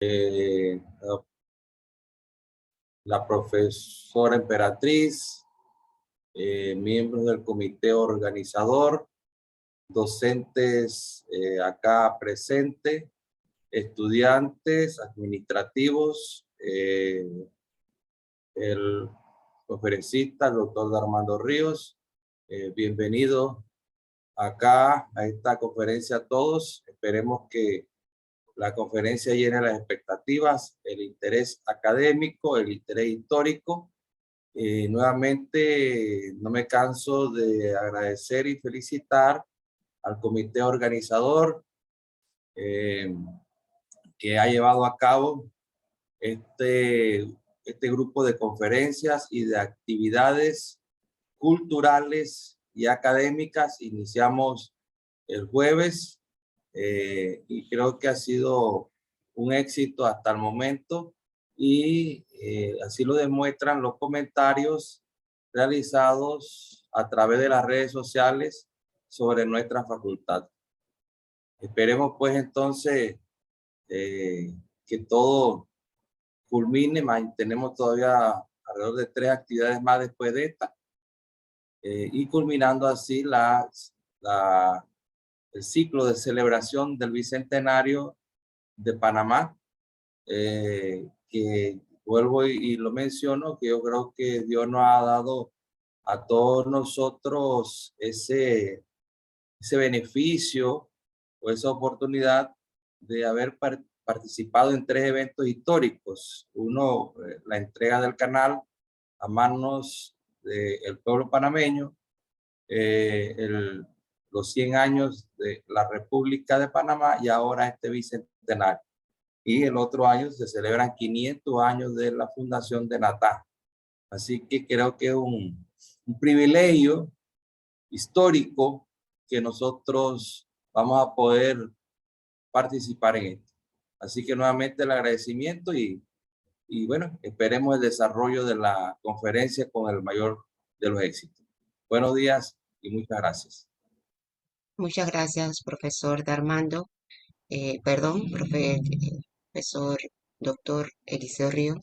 eh, la profesora Emperatriz, miembros del comité organizador, docentes acá presentes, estudiantes, administrativos, el conferencista, el doctor Armando Ríos. Bienvenidos acá a esta conferencia a todos. Esperemos que la conferencia llene las expectativas, el interés académico, el interés histórico. Nuevamente, no me canso de agradecer y felicitar al comité organizador que ha llevado a cabo este grupo de conferencias y de actividades culturales y académicas. Iniciamos el jueves y creo que ha sido un éxito hasta el momento y así lo demuestran los comentarios realizados a través de las redes sociales sobre nuestra facultad. Esperemos pues entonces que todo culmine. Tenemos todavía alrededor de 3 actividades más después de esta y culminando así el ciclo de celebración del Bicentenario de Panamá, que vuelvo y lo menciono, que yo creo que Dios nos ha dado a todos nosotros ese beneficio o esa oportunidad de haber participado en 3 eventos históricos. Uno, la entrega del canal a manos del pueblo panameño, los 100 años de la República de Panamá y ahora este bicentenario. Y el otro año se celebran 500 años de la fundación de Natá. Así que creo que es un privilegio histórico que nosotros vamos a poder participar en esto. Así que nuevamente el agradecimiento y bueno, esperemos el desarrollo de la conferencia con el mayor de los éxitos. Buenos días y muchas gracias. Muchas gracias, profesor Darmando. Profesor doctor Eliseo Ríos,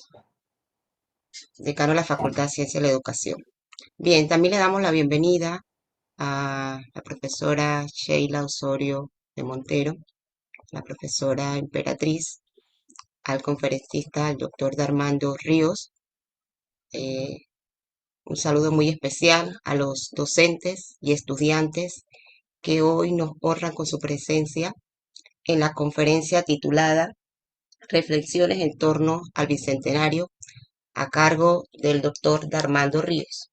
decano de la Facultad de Ciencia de la Educación. Bien, también le damos la bienvenida a la profesora Sheila Osorio de Montero, la profesora Emperatriz, al conferencista, el doctor Darmando Ríos. eh, un saludo muy especial a los docentes y estudiantes que hoy nos honran con su presencia en la conferencia titulada Reflexiones en torno al Bicentenario, a cargo del doctor Darmando Ríos,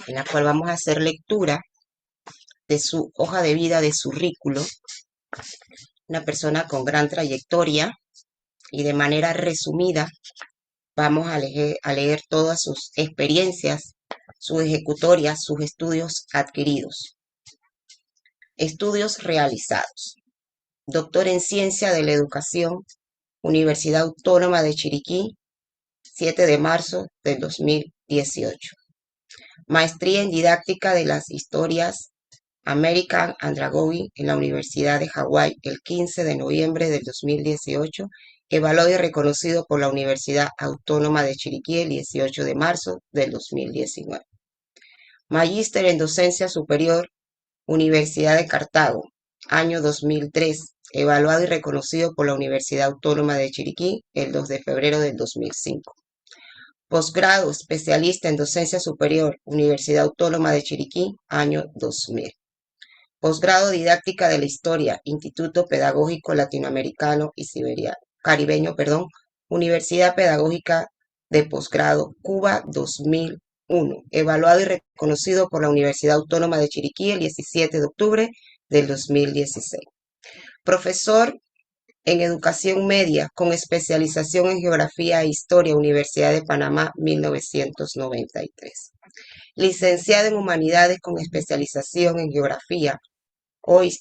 en la cual vamos a hacer lectura de su hoja de vida, de su currículo, una persona con gran trayectoria, y de manera resumida vamos a leer todas sus experiencias, sus ejecutorias, sus estudios adquiridos. Estudios realizados. Doctor en Ciencia de la Educación, Universidad Autónoma de Chiriquí, 7 de marzo del 2018. Maestría en Didáctica de las Historias American Andragogy en la Universidad de Hawái el 15 de noviembre del 2018, evaluado y reconocido por la Universidad Autónoma de Chiriquí el 18 de marzo del 2019. Magíster en Docencia Superior, Universidad de Cartago, año 2003, evaluado y reconocido por la Universidad Autónoma de Chiriquí el 2 de febrero del 2005. Posgrado, especialista en Docencia Superior, Universidad Autónoma de Chiriquí, año 2000. Posgrado Didáctica de la Historia, Instituto Pedagógico Latinoamericano y Caribeño, Universidad Pedagógica de Posgrado, Cuba 2001, evaluado y reconocido por la Universidad Autónoma de Chiriquí el 17 de octubre del 2016. Profesor en Educación Media con especialización en Geografía e Historia, Universidad de Panamá, 1993. Licenciado en Humanidades con especialización en Geografía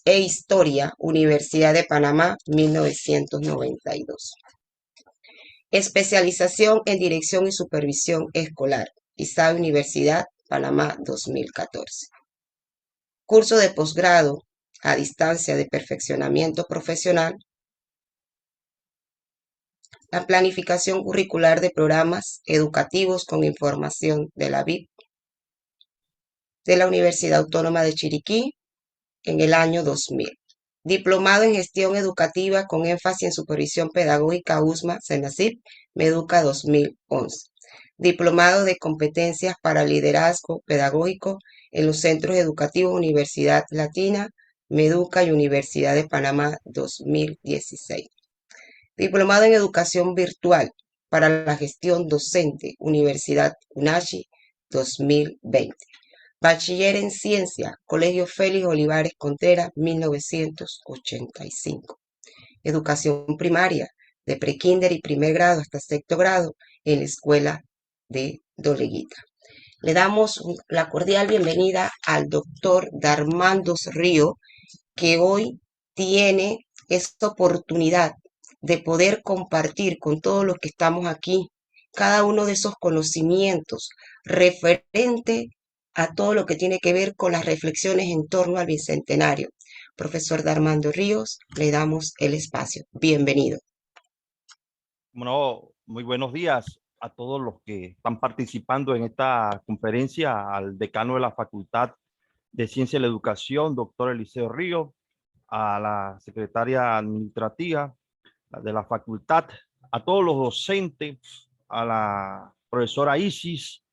e Historia, Universidad de Panamá, 1992. Especialización en Dirección y Supervisión Escolar, ISAE Universidad, Panamá, 2014. Curso de posgrado a distancia de perfeccionamiento profesional, la planificación curricular de programas educativos con información de la BIP de la Universidad Autónoma de Chiriquí en el año 2000. Diplomado en Gestión Educativa con énfasis en Supervisión Pedagógica USMA, CENACIP, MEDUCA 2011. Diplomado de Competencias para Liderazgo Pedagógico en los Centros Educativos Universidad Latina, MEDUCA y Universidad de Panamá 2016. Diplomado en Educación Virtual para la Gestión Docente, Universidad UNACHI 2020. Bachiller en Ciencia, Colegio Félix Olivares Contreras, 1985. Educación primaria, de prekinder y primer grado hasta sexto grado, en la Escuela de Doleguita. Le damos la cordial bienvenida al doctor Darmandos Río, que hoy tiene esta oportunidad de poder compartir con todos los que estamos aquí cada uno de esos conocimientos referente a todo lo que tiene que ver con las reflexiones en torno al Bicentenario. Profesor Darmando Ríos, le damos el espacio. Bienvenido. Bueno, muy buenos días a todos los que están participando en esta conferencia, al decano de la Facultad de Ciencia de la Educación, doctor Eliseo Ríos, a la secretaria administrativa de la facultad, a todos los docentes, a la profesora Isis,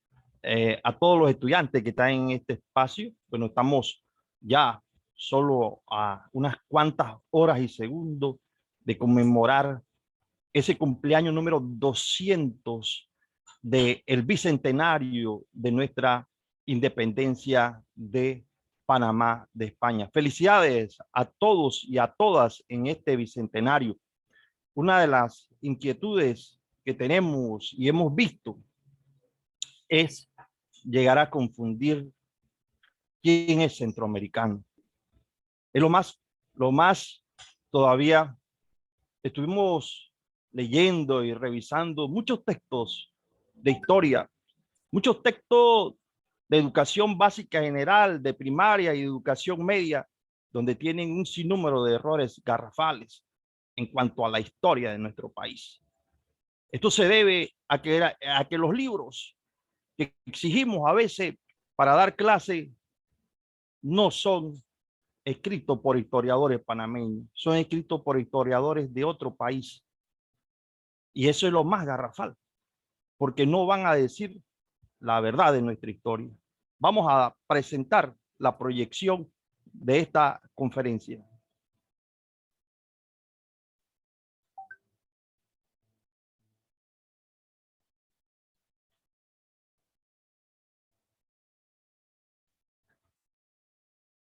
a todos los estudiantes que están en este espacio. Bueno, estamos ya solo a unas cuantas horas y segundos de conmemorar ese cumpleaños número 200 del bicentenario de nuestra independencia de Panamá, de España. Felicidades a todos y a todas en este bicentenario. Una de las inquietudes que tenemos y hemos visto es llegar a confundir quién es centroamericano. Es lo más todavía. Estuvimos leyendo y revisando muchos textos de historia, muchos textos de educación básica general, de primaria y educación media, donde tienen un sinnúmero de errores garrafales en cuanto a la historia de nuestro país. Esto se debe a que los libros que exigimos a veces para dar clase no son escritos por historiadores panameños, son escritos por historiadores de otro país. Y eso es lo más garrafal, porque no van a decir la verdad de nuestra historia. Vamos a presentar la proyección de esta conferencia.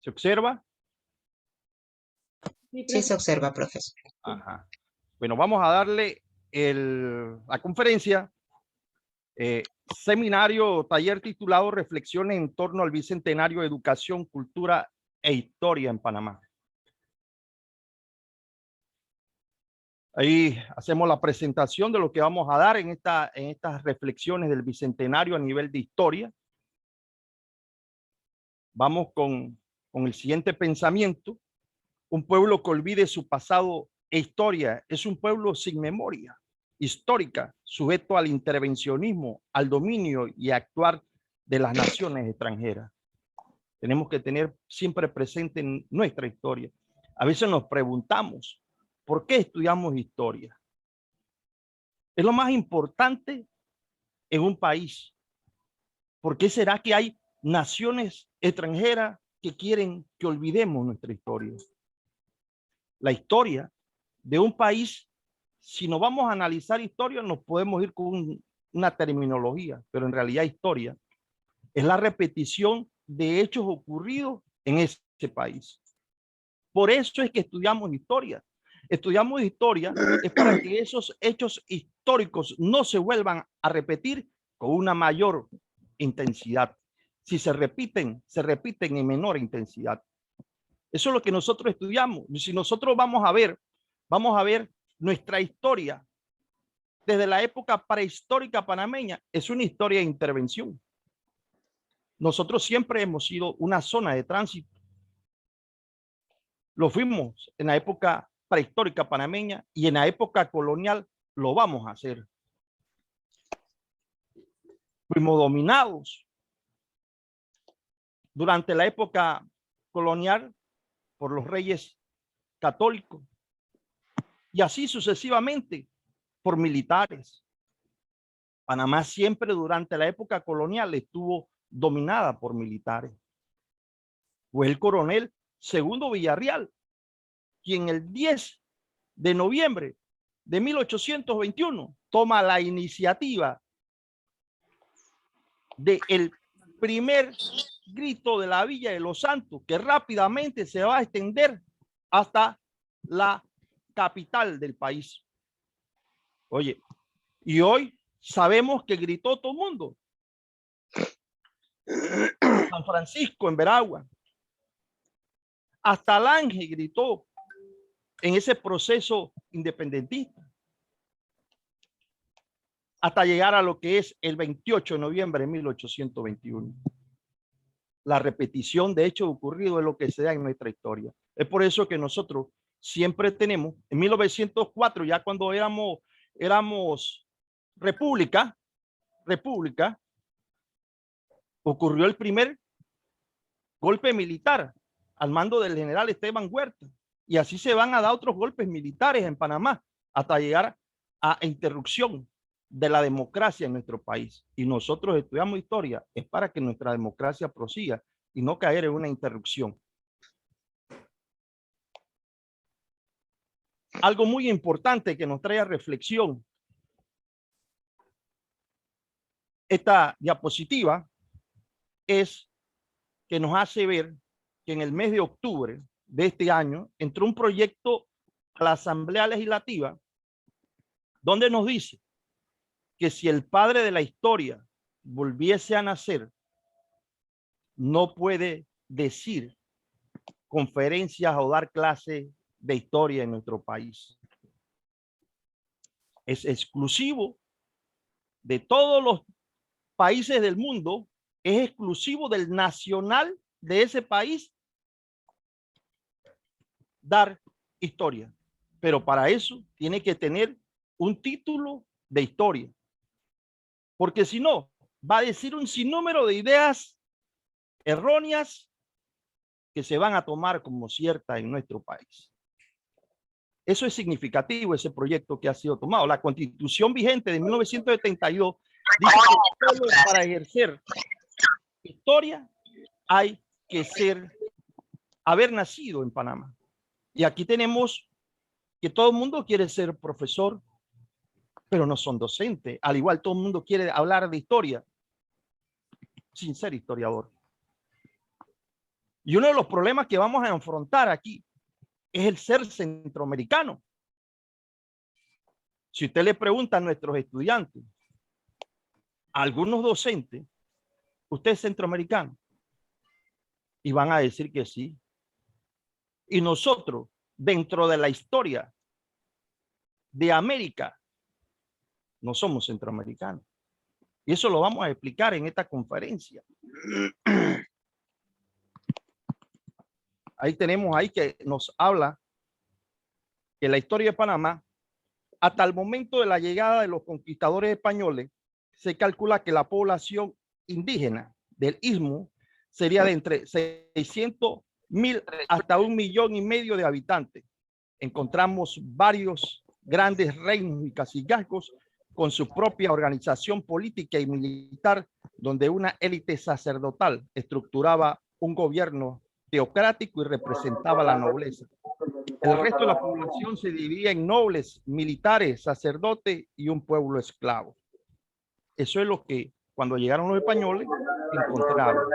¿Se observa? Sí, se observa, profesor. Ajá. Bueno, vamos a darle la conferencia, seminario, taller titulado Reflexiones en torno al Bicentenario de Educación, Cultura e Historia en Panamá. Ahí hacemos la presentación de lo que vamos a dar en estas reflexiones del Bicentenario a nivel de historia. Vamos con el siguiente pensamiento. Un pueblo que olvide su pasado e historia es un pueblo sin memoria histórica, sujeto al intervencionismo, al dominio y actuar de las naciones extranjeras. Tenemos que tener siempre presente en nuestra historia. A veces nos preguntamos, ¿por qué estudiamos historia? Es lo más importante en un país. ¿Por qué será que hay naciones extranjeras que quieren que olvidemos nuestra historia? La historia de un país, si nos vamos a analizar historia, nos podemos ir con una terminología, pero en realidad historia es la repetición de hechos ocurridos en ese país. Por eso es que estudiamos historia. Estudiamos historia es para que esos hechos históricos no se vuelvan a repetir con una mayor intensidad. Si se repiten en menor intensidad. Eso es lo que nosotros estudiamos. Si nosotros vamos a ver nuestra historia desde la época prehistórica panameña, es una historia de intervención. Nosotros siempre hemos sido una zona de tránsito. Lo fuimos en la época prehistórica panameña y en la época colonial lo vamos a hacer. Fuimos dominados durante la época colonial por los reyes católicos y así sucesivamente por militares. Panamá siempre durante la época colonial estuvo dominada por militares. Fue el coronel Segundo Villarreal quien el 10 de noviembre de 1821 toma la iniciativa del primer grito de la Villa de los Santos, que rápidamente se va a extender hasta la capital del país. Oye, y hoy sabemos que gritó todo el mundo. San Francisco en Veragua. Hasta Lange gritó en ese proceso independentista. Hasta llegar a lo que es el 28 de noviembre de 1821. La repetición de hechos ocurridos es lo que se da en nuestra historia. Es por eso que nosotros siempre tenemos, en 1904, ya cuando éramos república, ocurrió el primer golpe militar al mando del general Esteban Huerta. Y así se van a dar otros golpes militares en Panamá hasta llegar a interrupción de la democracia en nuestro país. Y nosotros estudiamos historia es para que nuestra democracia prosiga y no caer en una interrupción. Algo muy importante que nos trae a reflexión esta diapositiva es que nos hace ver que en el mes de octubre de este año entró un proyecto a la Asamblea Legislativa donde nos dice que si el padre de la historia volviese a nacer, no puede decir conferencias o dar clases de historia en nuestro país. Es exclusivo de todos los países del mundo, es exclusivo del nacional de ese país dar historia. Pero para eso tiene que tener un título de historia. Porque si no, va a decir un sinnúmero de ideas erróneas que se van a tomar como ciertas en nuestro país. Eso es significativo, ese proyecto que ha sido tomado. La Constitución vigente de 1972 dice que solo para ejercer historia hay que haber nacido en Panamá. Y aquí tenemos que todo el mundo quiere ser profesor, pero no son docentes. Al igual, todo el mundo quiere hablar de historia sin ser historiador. Y uno de los problemas que vamos a enfrentar aquí es el ser centroamericano. Si usted le pregunta a nuestros estudiantes, a algunos docentes, ¿usted es centroamericano? Y van a decir que sí. Y nosotros, dentro de la historia de América, no somos centroamericanos. Y eso lo vamos a explicar en esta conferencia. Ahí tenemos ahí que nos habla que la historia de Panamá, hasta el momento de la llegada de los conquistadores españoles, se calcula que la población indígena del istmo sería de entre 600,000 hasta 1,5 millones de habitantes. Encontramos varios grandes reinos y cacicazgos con su propia organización política y militar, donde una élite sacerdotal estructuraba un gobierno teocrático y representaba la nobleza. El resto de la población se dividía en nobles, militares, sacerdotes y un pueblo esclavo. Eso es lo que cuando llegaron los españoles encontraron.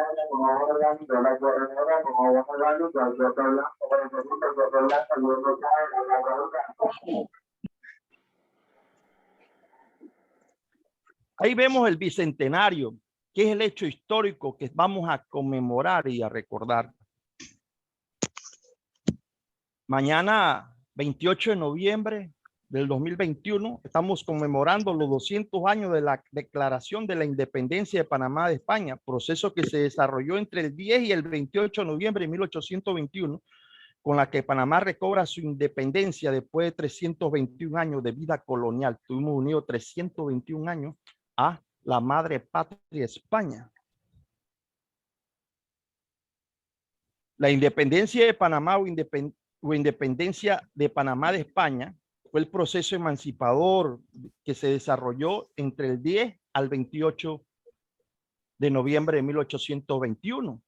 Ahí vemos el bicentenario, que es el hecho histórico que vamos a conmemorar y a recordar. Mañana, 28 de noviembre del 2021, estamos conmemorando los 200 años de la Declaración de la Independencia de Panamá de España, proceso que se desarrolló entre el 10 y el 28 de noviembre de 1821, con la que Panamá recobra su independencia después de 321 años de vida colonial. Tuvimos unido 321 años a la madre patria España. La independencia de Panamá o independencia de Panamá de España fue el proceso emancipador que se desarrolló entre el 10 al 28 de noviembre de 1821,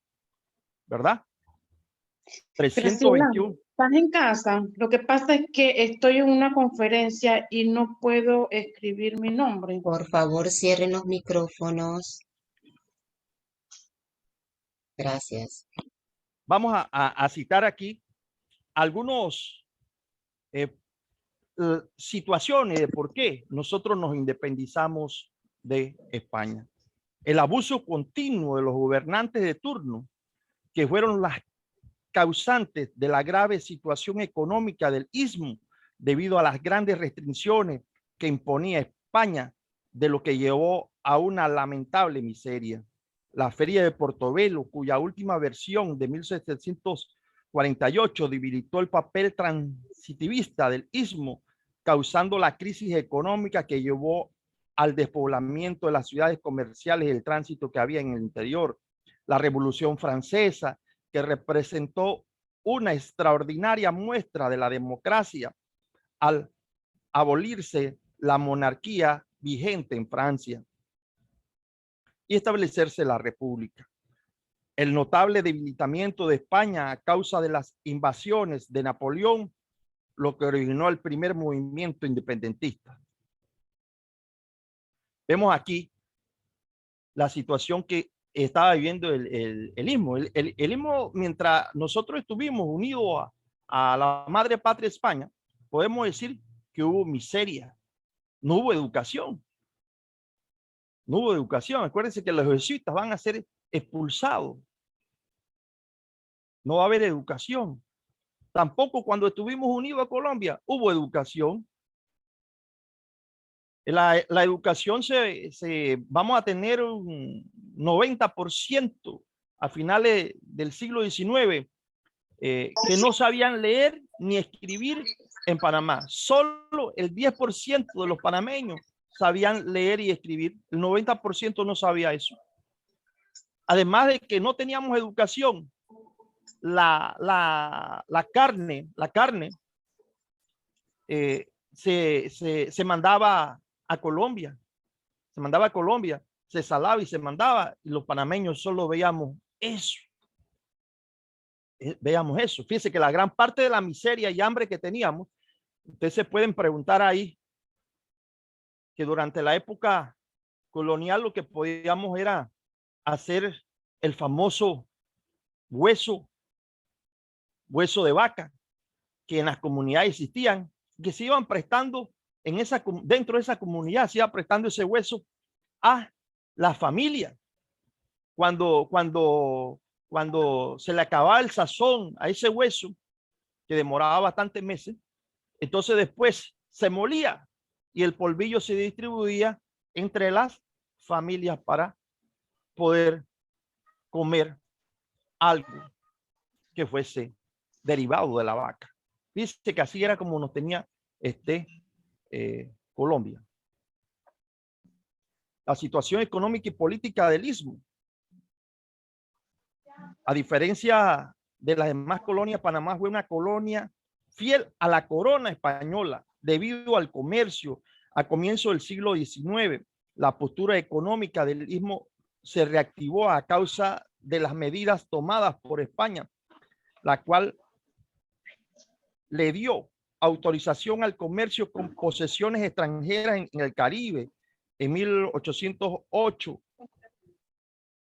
¿verdad? Graciela, 321. ¿estás en casa? Lo que pasa es que estoy en una conferencia y no puedo escribir mi nombre. Por favor, cierren los micrófonos. Gracias. Vamos a citar aquí algunos situaciones de por qué nosotros nos independizamos de España. El abuso continuo de los gobernantes de turno, que fueron las causantes de la grave situación económica del istmo debido a las grandes restricciones que imponía España, de lo que llevó a una lamentable miseria. La Feria de Portobelo, cuya última versión de 1748 debilitó el papel transitivista del istmo, causando la crisis económica que llevó al despoblamiento de las ciudades comerciales y el tránsito que había en el interior. La Revolución Francesa, que representó una extraordinaria muestra de la democracia al abolirse la monarquía vigente en Francia y establecerse la república. El notable debilitamiento de España a causa de las invasiones de Napoleón, lo que originó el primer movimiento independentista. Vemos aquí la situación que estaba viviendo el istmo. El istmo, mientras nosotros estuvimos unidos a la madre patria España, podemos decir que hubo miseria, no hubo educación. No hubo educación. Acuérdense que los jesuitas van a ser expulsados. No va a haber educación. Tampoco cuando estuvimos unidos a Colombia hubo educación. La educación vamos a tener un 90% a finales del siglo XIX que no sabían leer ni escribir en Panamá. Solo el 10% de los panameños sabían leer y escribir. El 90% no sabía eso. Además de que no teníamos educación, la carne se mandaba a Colombia. Se mandaba a Colombia, se salaba y se mandaba, y los panameños solo veíamos eso. Veamos eso. Fíjense que la gran parte de la miseria y hambre que teníamos, ustedes se pueden preguntar ahí, que durante la época colonial lo que podíamos era hacer el famoso hueso de vaca, que en las comunidades existían, que se iban prestando dentro de esa comunidad, se iba prestando ese hueso a la familia. Cuando se le acababa el sazón a ese hueso, que demoraba bastantes meses, entonces después se molía y el polvillo se distribuía entre las familias para poder comer algo que fuese derivado de la vaca. Dice que así era como nos tenía Colombia. La situación económica y política del istmo, a diferencia de las demás colonias, Panamá fue una colonia fiel a la corona española debido al comercio. A comienzo del siglo XIX, la postura económica del istmo se reactivó a causa de las medidas tomadas por España, la cual le dio autorización al comercio con posesiones extranjeras en el Caribe. En 1808,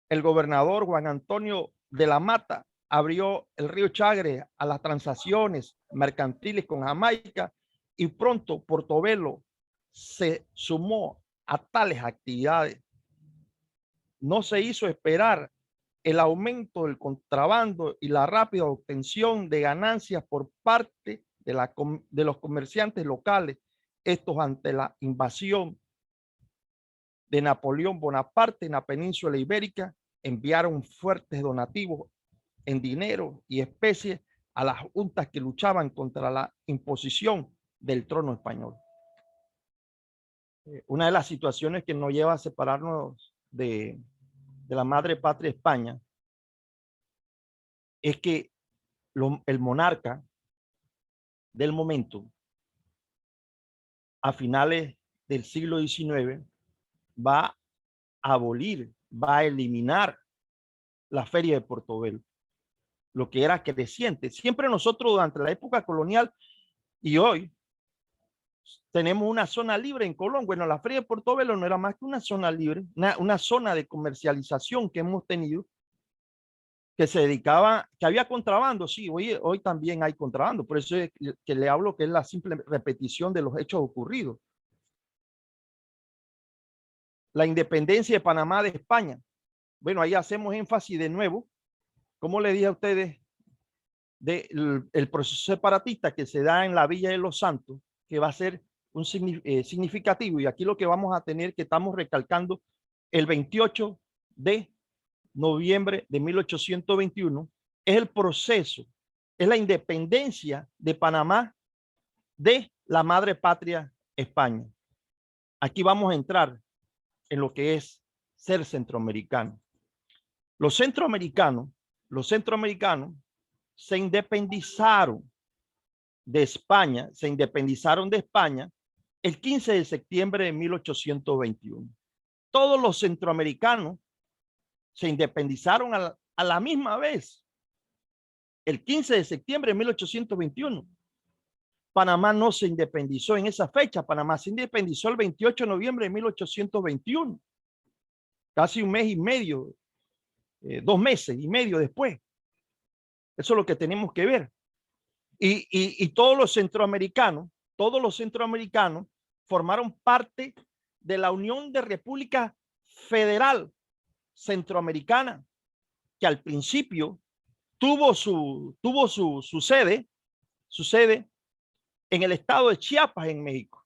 el gobernador Juan Antonio de la Mata abrió el río Chagre a las transacciones mercantiles con Jamaica y pronto Portobelo se sumó a tales actividades. No se hizo esperar el aumento del contrabando y la rápida obtención de ganancias por parte de los comerciantes locales, estos ante la invasión de Napoleón Bonaparte en la península ibérica, enviaron fuertes donativos en dinero y especies a las juntas que luchaban contra la imposición del trono español. Una de las situaciones que nos lleva a separarnos de la madre patria España es que el monarca del momento, a finales del siglo XIX, va a abolir, va a eliminar la feria de Portobelo, lo que era creciente. Siempre nosotros durante la época colonial y hoy tenemos una zona libre en Colón. Bueno, la feria de Portobelo no era más que una zona libre, una zona de comercialización que hemos tenido, que se dedicaba, que había contrabando. Sí, hoy también hay contrabando, por eso es que le hablo que es la simple repetición de los hechos ocurridos. La independencia de Panamá de España. Bueno, ahí hacemos énfasis de nuevo, como le dije a ustedes, del proceso separatista que se da en la Villa de los Santos, que va a ser un significativo. Y aquí lo que vamos a tener, que estamos recalcando, el 28 de noviembre de 1821, es el proceso, es la independencia de Panamá de la madre patria España. Aquí vamos a entrar en lo que es ser centroamericano. Los centroamericanos se independizaron de España, el 15 de septiembre de 1821. Todos los centroamericanos se independizaron a la misma vez, el 15 de septiembre de 1821. Panamá no se independizó en esa fecha, Panamá se independizó el 28 de noviembre de 1821, casi un mes y medio, 2 meses y medio después. Eso es lo que tenemos que ver. Y todos los centroamericanos formaron parte de la Unión de República Federal Centroamericana, que al principio tuvo su sede en el estado de Chiapas, en México,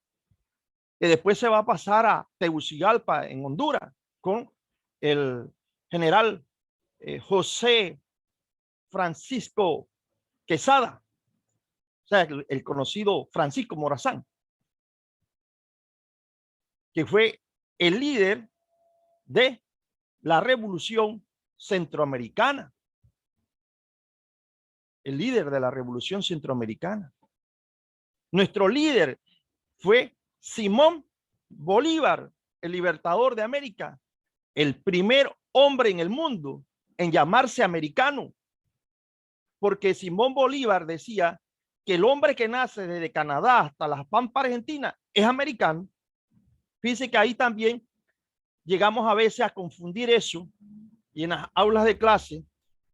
que después se va a pasar a Tegucigalpa, en Honduras, con el general José Francisco Quesada, o sea, el conocido Francisco Morazán, que fue el líder de la Revolución Centroamericana. El líder de la Revolución Centroamericana. Nuestro líder fue Simón Bolívar, el libertador de América, el primer hombre en el mundo en llamarse americano, porque Simón Bolívar decía que el hombre que nace desde Canadá hasta las Pampas Argentinas es americano. Fíjense que ahí también llegamos a veces a confundir eso, y en las aulas de clase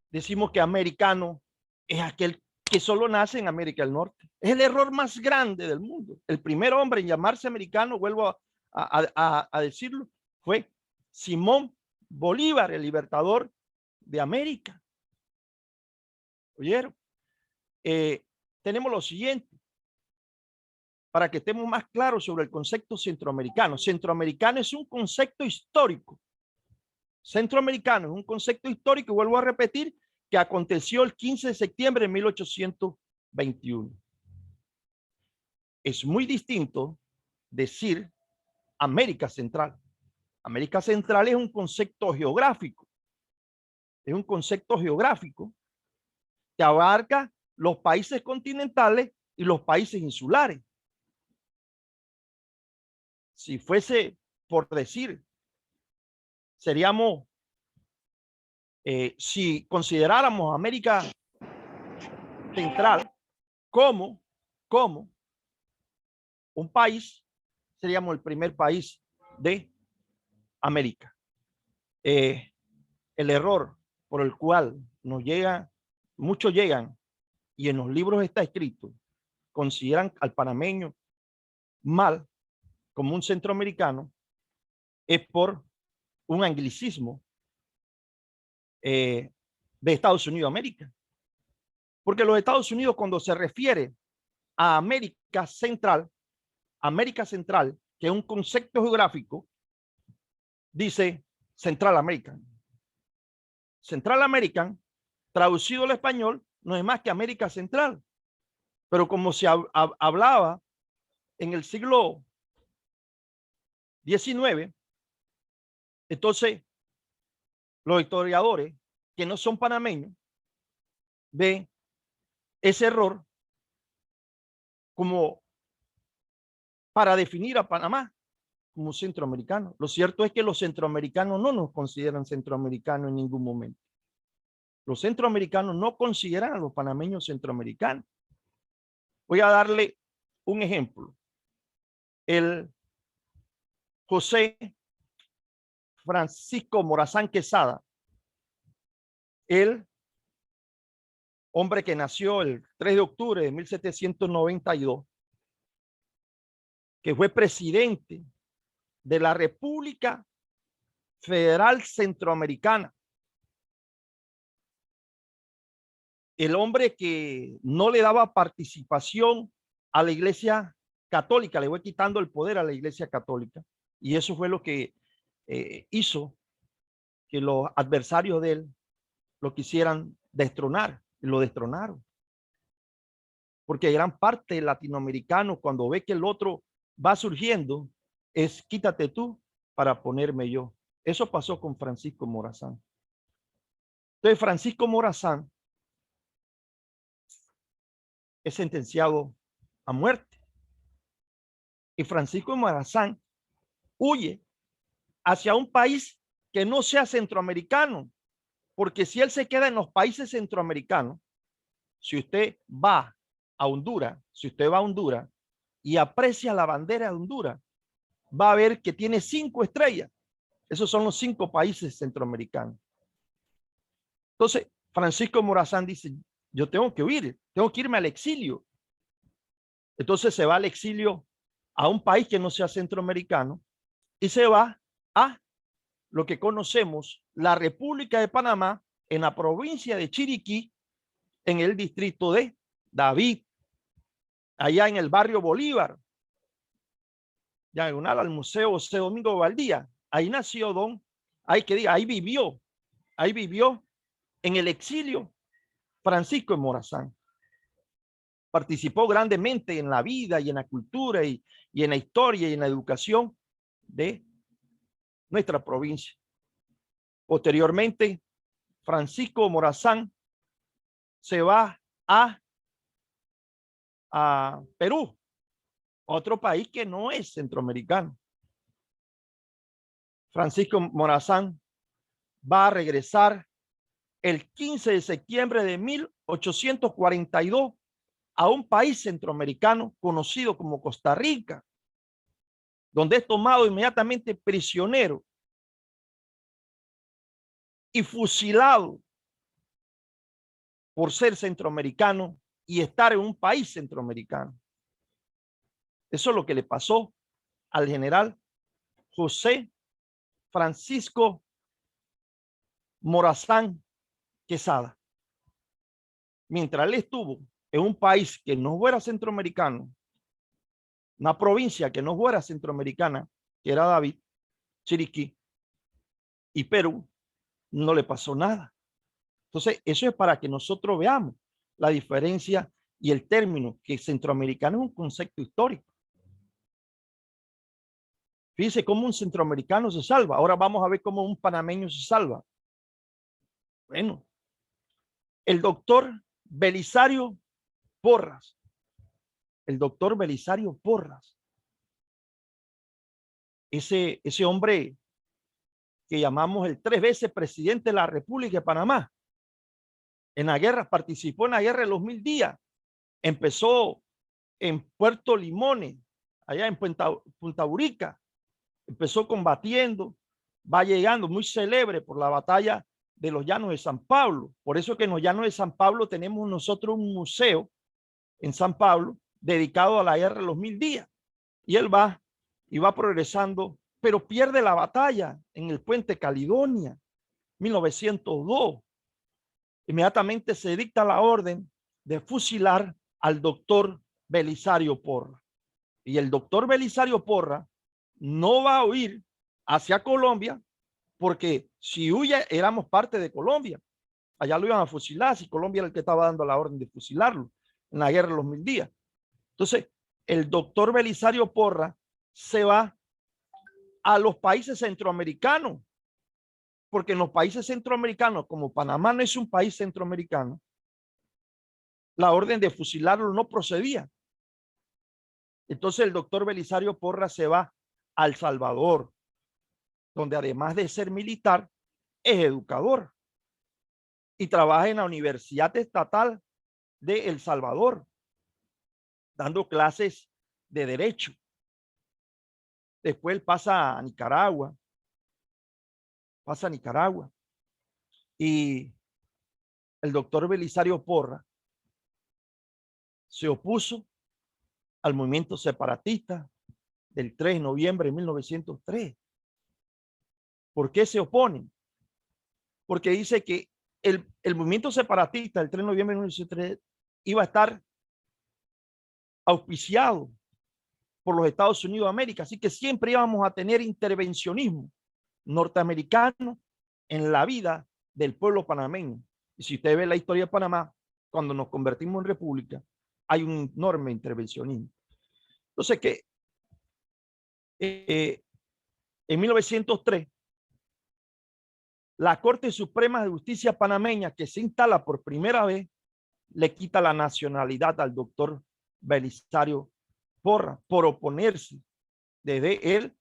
decimos que americano es aquel que solo nace en América del Norte. Es el error más grande del mundo. El primer hombre en llamarse americano, vuelvo a decirlo, fue Simón Bolívar, el libertador de América. ¿Oyeron? Tenemos lo siguiente, para que estemos más claros sobre el concepto centroamericano. Centroamericano es un concepto histórico. Centroamericano es un concepto histórico, y vuelvo a repetir, que aconteció el 15 de septiembre de 1821. Es muy distinto decir América Central. América Central es un concepto geográfico. Es un concepto geográfico que abarca los países continentales y los países insulares. Si fuese por decir, seríamos, si consideráramos América Central como un país, seríamos el primer país de América. El error por el cual muchos llegan, y en los libros está escrito, consideran al panameño mal como un centroamericano, es por un anglicismo de Estados Unidos de América. Porque los Estados Unidos, cuando se refiere a América Central, que es un concepto geográfico, dice Central American. Central American, traducido al español, no es más que América Central. Pero como se hablaba en el siglo XIX, entonces los historiadores que no son panameños ven ese error como para definir a Panamá como centroamericano. Lo cierto es que los centroamericanos no nos consideran centroamericanos en ningún momento. Los centroamericanos no consideran a los panameños centroamericanos. Voy a darle un ejemplo. El José Francisco Morazán Quesada, el hombre que nació el 3 de octubre de 1792, que fue presidente de la República Federal Centroamericana. El hombre que no le daba participación a la Iglesia Católica, le fue quitando el poder a la Iglesia Católica. Y eso fue lo que hizo que los adversarios de él lo quisieran destronar, y lo destronaron. Porque gran parte del latinoamericano, cuando ve que el otro va surgiendo, es quítate tú para ponerme yo. Eso pasó con Francisco Morazán. Entonces, Francisco Morazán es sentenciado a muerte. Y Francisco Morazán huye hacia un país que no sea centroamericano, porque si él se queda en los países centroamericanos, si usted va a Honduras, y aprecia la bandera de Honduras, va a ver que tiene 5 estrellas. Esos son los 5 países centroamericanos. Entonces, Francisco Morazán dice, yo tengo que huir, tengo que irme al exilio. Entonces se va al exilio a un país que no sea centroamericano y se va a lo que conocemos, la República de Panamá, en la provincia de Chiriquí, en el distrito de David, allá en el barrio Bolívar, diagonal al Museo José Domingo Valdía. Ahí nació ahí vivió en el exilio Francisco de Morazán. Participó grandemente en la vida y en la cultura y en la historia y en la educación de nuestra provincia. Posteriormente, Francisco Morazán se va a Perú, otro país que no es centroamericano. Francisco Morazán va a regresar el 15 de septiembre de 1842 a un país centroamericano conocido como Costa Rica, donde es tomado inmediatamente prisionero y fusilado por ser centroamericano y estar en un país centroamericano. Eso es lo que le pasó al general José Francisco Morazán Quesada. Mientras él estuvo en un país que no fuera centroamericano, una provincia que no fuera centroamericana, que era David, Chiriquí y Perú, no le pasó nada. Entonces, eso es para que nosotros veamos la diferencia y el término que centroamericano es un concepto histórico. Fíjense cómo un centroamericano se salva. Ahora vamos a ver cómo un panameño se salva. Bueno, el doctor Belisario Porras. El doctor Belisario Porras. Ese hombre que llamamos el 3 veces presidente de la República de Panamá. En la guerra, participó en la guerra de los 1000 días. Empezó en Puerto Limones, allá en Punta Urica. Empezó combatiendo, va llegando, muy célebre por la batalla de los Llanos de San Pablo. Por eso que en los Llanos de San Pablo tenemos nosotros un museo en San Pablo dedicado a la guerra de los 1000 días. Y él va progresando, pero pierde la batalla en el puente Caledonia, 1902. Inmediatamente se dicta la orden de fusilar al doctor Belisario Porras. Y el doctor Belisario Porras no va a huir hacia Colombia, porque si huye éramos parte de Colombia. Allá lo iban a fusilar, si Colombia era el que estaba dando la orden de fusilarlo en la guerra de los 1000 días. Entonces, el doctor Belisario Porras se va a los países centroamericanos, porque en los países centroamericanos, como Panamá no es un país centroamericano, la orden de fusilarlo no procedía. Entonces el doctor Belisario Porras se va a El Salvador, donde además de ser militar, es educador y trabaja en la Universidad Estatal de El Salvador, dando clases de derecho. Después él pasa a Nicaragua, y el doctor Belisario Porras se opuso al movimiento separatista del 3 de noviembre de 1903. ¿Por qué se oponen? Porque dice que el movimiento separatista del 3 de noviembre de 1903 iba a estar auspiciado por los Estados Unidos de América, así que siempre íbamos a tener intervencionismo norteamericano en la vida del pueblo panameño. Y si usted ve la historia de Panamá, cuando nos convertimos en república, hay un enorme intervencionismo. Entonces, que en 1903, la Corte Suprema de Justicia panameña, que se instala por primera vez, le quita la nacionalidad al doctor Belisario Porras por oponerse desde El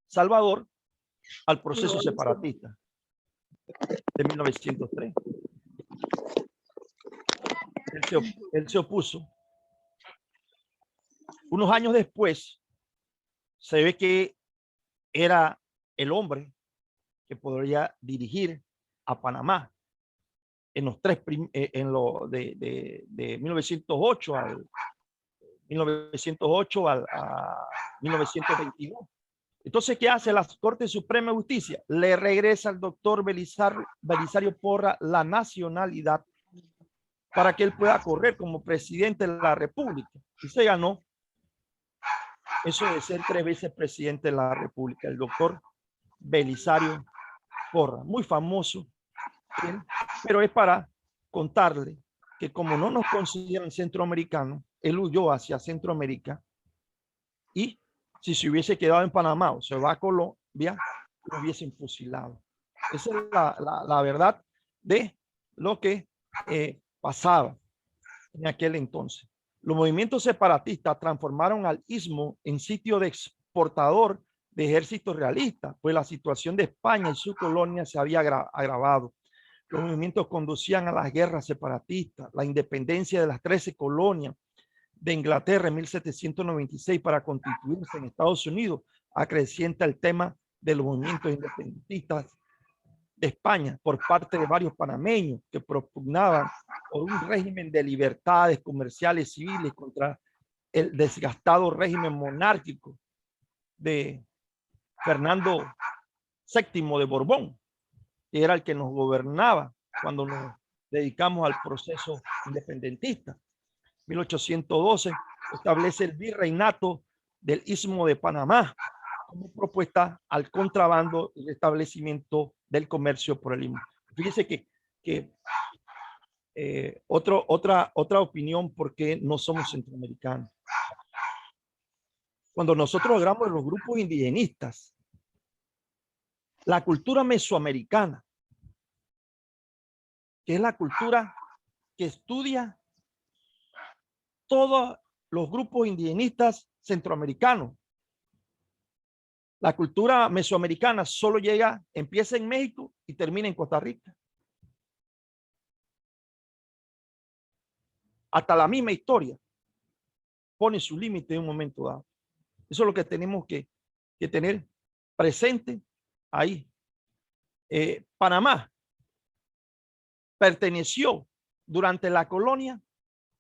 Salvador al proceso separatista de 1903. Él se opuso. Unos años después, se ve que era el hombre que podría dirigir a Panamá en los en lo de 1908 al 1922. Entonces, ¿qué hace la Corte Suprema de Justicia? Le regresa al doctor Belisario Porras la nacionalidad para que él pueda correr como presidente de la República. Y se ganó eso de ser 3 veces presidente de la República, el doctor Belisario Porras, muy famoso, ¿sí? Pero es para contarle que como no nos consideran centroamericanos, él huyó hacia Centroamérica, y si se hubiese quedado en Panamá o se va a Colombia, lo hubiesen fusilado. Esa es la verdad de lo que pasaba en aquel entonces. Los movimientos separatistas transformaron al istmo en sitio de exportador de ejércitos realistas, pues la situación de España y su colonia se había agravado. Los movimientos conducían a las guerras separatistas, la independencia de las 13 colonias de Inglaterra en 1796 para constituirse en Estados Unidos, acrecienta el tema de los movimientos independentistas de España por parte de varios panameños que propugnaban por un régimen de libertades comerciales civiles contra el desgastado régimen monárquico de Fernando VII de Borbón, que era el que nos gobernaba cuando nos dedicamos al proceso independentista. 1812 establece el virreinato del Istmo de Panamá como propuesta al contrabando y el establecimiento del comercio por el istmo. Fíjese que otra opinión, porque no somos centroamericanos. Cuando nosotros hablamos de los grupos indigenistas, la cultura mesoamericana, que es la cultura que estudia todos los grupos indigenistas centroamericanos. La cultura mesoamericana solo empieza en México y termina en Costa Rica. Hasta la misma historia pone su límite en un momento dado. Eso es lo que tenemos que tener presente ahí. Panamá perteneció durante la colonia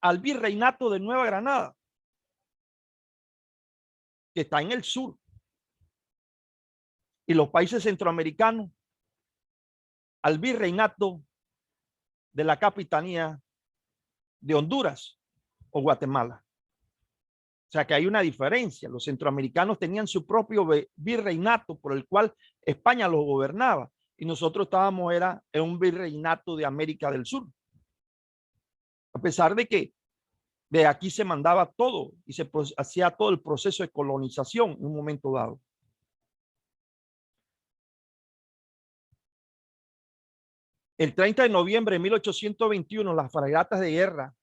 al virreinato de Nueva Granada, que está en el sur, y los países centroamericanos al virreinato de la capitanía de Honduras o Guatemala. O sea que hay una diferencia. Los centroamericanos tenían su propio virreinato por el cual España los gobernaba, y y nosotros estábamos en un virreinato de América del Sur. A pesar de que de aquí se mandaba todo y se hacía todo el proceso de colonización en un momento dado. El 30 de noviembre de 1821, las fragatas de guerra,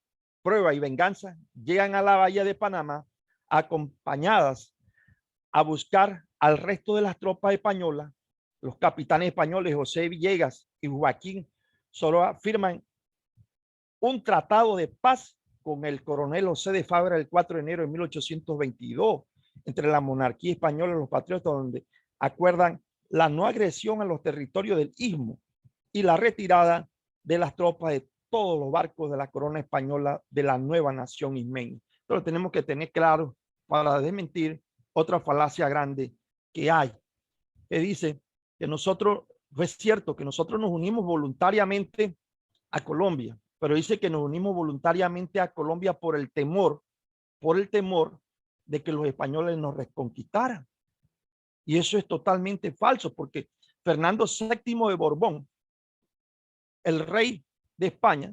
Prueba y Venganza llegan a la bahía de Panamá acompañadas a buscar al resto de las tropas españolas. Los capitanes españoles José Villegas y Joaquín Soroa firman un tratado de paz con el coronel José de Fabra el 4 de enero de 1822 entre la monarquía española y los patriotas, donde acuerdan la no agresión a los territorios del Istmo y la retirada de las tropas de todos los barcos de la corona española de la nueva nación ismeña. Entonces tenemos que tener claro para desmentir otra falacia grande que hay, que dice que nosotros, es cierto que nosotros nos unimos voluntariamente a Colombia, pero dice que nos unimos voluntariamente a Colombia por el temor de que los españoles nos reconquistaran. Y eso es totalmente falso, porque Fernando VII de Borbón, el rey de España,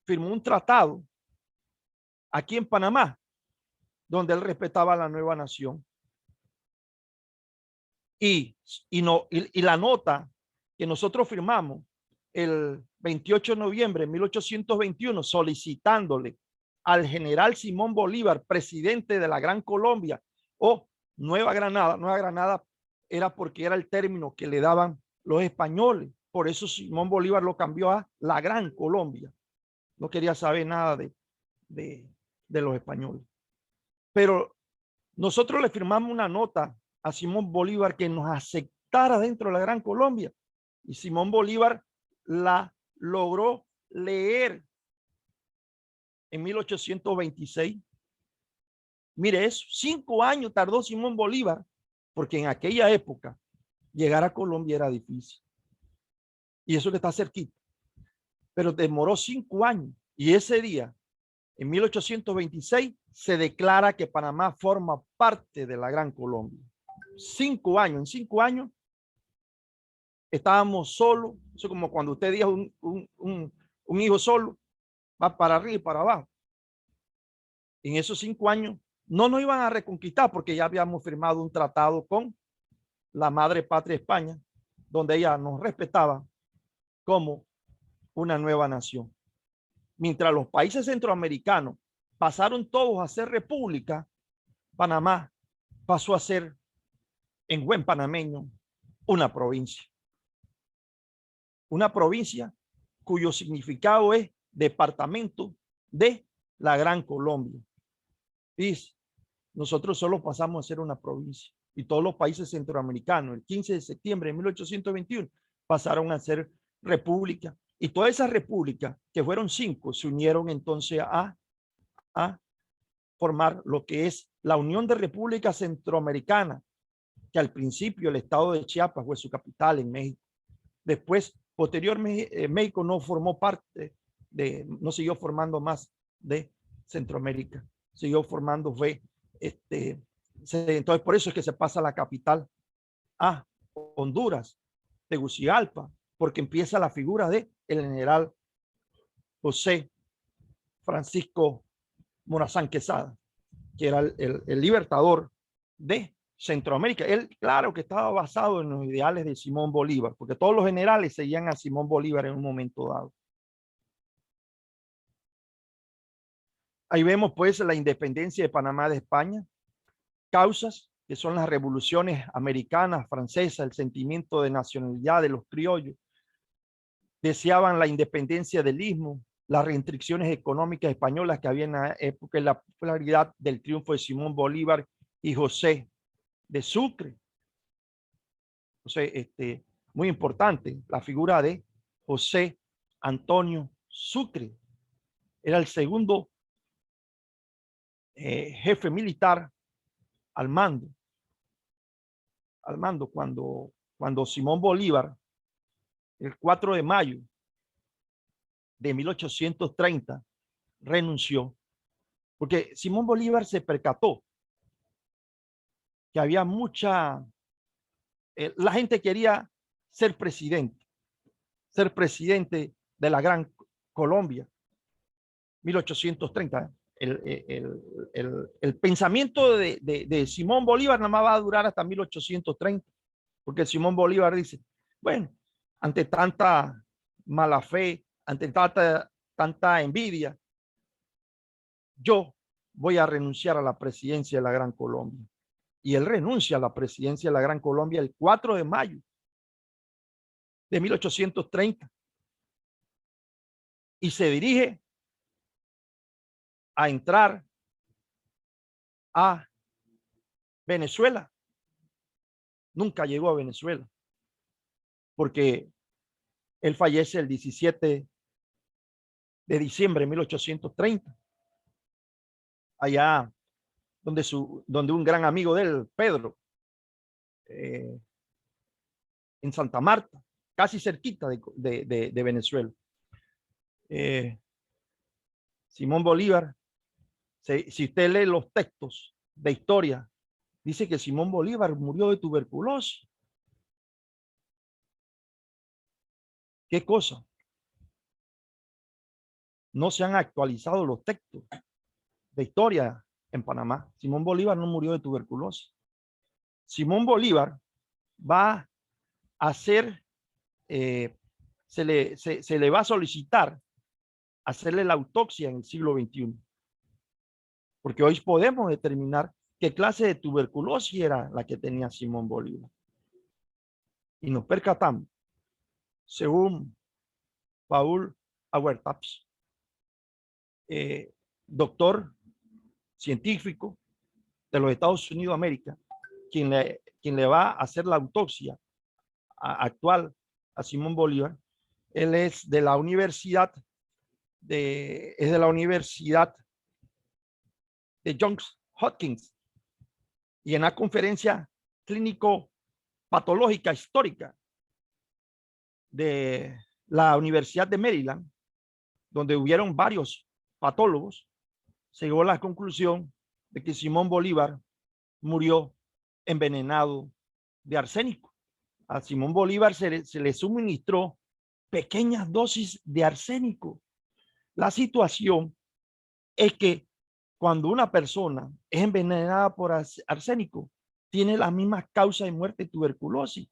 firmó un tratado aquí en Panamá, donde él respetaba a la nueva nación. Y la nota que nosotros firmamos el 28 de noviembre de 1821, solicitándole al general Simón Bolívar, presidente de la Gran Colombia o Nueva Granada. Nueva Granada era porque era el término que le daban los españoles. Por eso Simón Bolívar lo cambió a la Gran Colombia. No quería saber nada de los españoles. Pero nosotros le firmamos una nota a Simón Bolívar que nos aceptara dentro de la Gran Colombia. Y Simón Bolívar la logró leer en 1826. Mire eso, 5 años tardó Simón Bolívar, porque en aquella época llegar a Colombia era difícil. Y eso que está cerquita. Pero demoró 5 años. Y ese día, en 1826, se declara que Panamá forma parte de la Gran Colombia. 5 años, en 5 años estábamos solos. Eso es como cuando usted diga un hijo solo, va para arriba y para abajo. En esos 5 años no nos iban a reconquistar porque ya habíamos firmado un tratado con la madre patria España, donde ella nos respetaba como una nueva nación. Mientras los países centroamericanos pasaron todos a ser república, Panamá pasó a ser, en buen panameño, una provincia. Una provincia cuyo significado es departamento de la Gran Colombia. Dice, nosotros solo pasamos a ser una provincia y todos los países centroamericanos, el 15 de septiembre de 1821, pasaron a ser república. Y todas esas repúblicas, que fueron 5, se unieron entonces a formar lo que es la Unión de Repúblicas Centroamericanas, que al principio el estado de Chiapas fue su capital en México. Después, posteriormente, México no formó parte no siguió formando más de Centroamérica, siguió formando entonces por eso es que se pasa la capital a Honduras, Tegucigalpa, porque empieza la figura de el general José Francisco Morazán Quesada, que era el libertador de Centroamérica. Él, claro que estaba basado en los ideales de Simón Bolívar, porque todos los generales seguían a Simón Bolívar en un momento dado. Ahí vemos pues la independencia de Panamá de España, causas que son las revoluciones americanas, francesas, el sentimiento de nacionalidad de los criollos. Deseaban la independencia del Istmo, las restricciones económicas españolas que había en la época y la popularidad del triunfo de Simón Bolívar y José de Sucre. Entonces, muy importante, la figura de José Antonio Sucre. Era el segundo jefe militar al mando cuando Simón Bolívar, el 4 de mayo de 1830, renunció, porque Simón Bolívar se percató que había la gente quería ser presidente de la Gran Colombia, 1830. El pensamiento de Simón Bolívar nada más va a durar hasta 1830, porque Simón Bolívar dice, bueno, ante tanta mala fe, ante tanta envidia, yo voy a renunciar a la presidencia de la Gran Colombia. Y él renuncia a la presidencia de la Gran Colombia el 4 de mayo de 1830 y se dirige a entrar a Venezuela. Nunca llegó a Venezuela porque él fallece el 17 de diciembre de 1830, allá donde un gran amigo de él, Pedro, en Santa Marta, casi cerquita de Venezuela. Simón Bolívar, si usted lee los textos de historia, dice que Simón Bolívar murió de tuberculosis. ¿Qué cosa? No se han actualizado los textos de historia en Panamá. Simón Bolívar no murió de tuberculosis. Simón Bolívar va a hacer, se le va a solicitar hacerle la autopsia en el siglo XXI. Porque hoy podemos determinar qué clase de tuberculosis era la que tenía Simón Bolívar. Y nos percatamos, según Paul Auertaps, doctor científico de los Estados Unidos de América, quien le va a hacer la autopsia actual a Simón Bolívar. Él es de la Universidad de Johns Hopkins, y en la conferencia clínico patológica histórica de la Universidad de Maryland, donde hubieron varios patólogos, se llegó a la conclusión de que Simón Bolívar murió envenenado de arsénico. A Simón Bolívar se le suministró pequeñas dosis de arsénico. La situación es que cuando una persona es envenenada por arsénico, tiene las mismas causas de muerte y tuberculosis.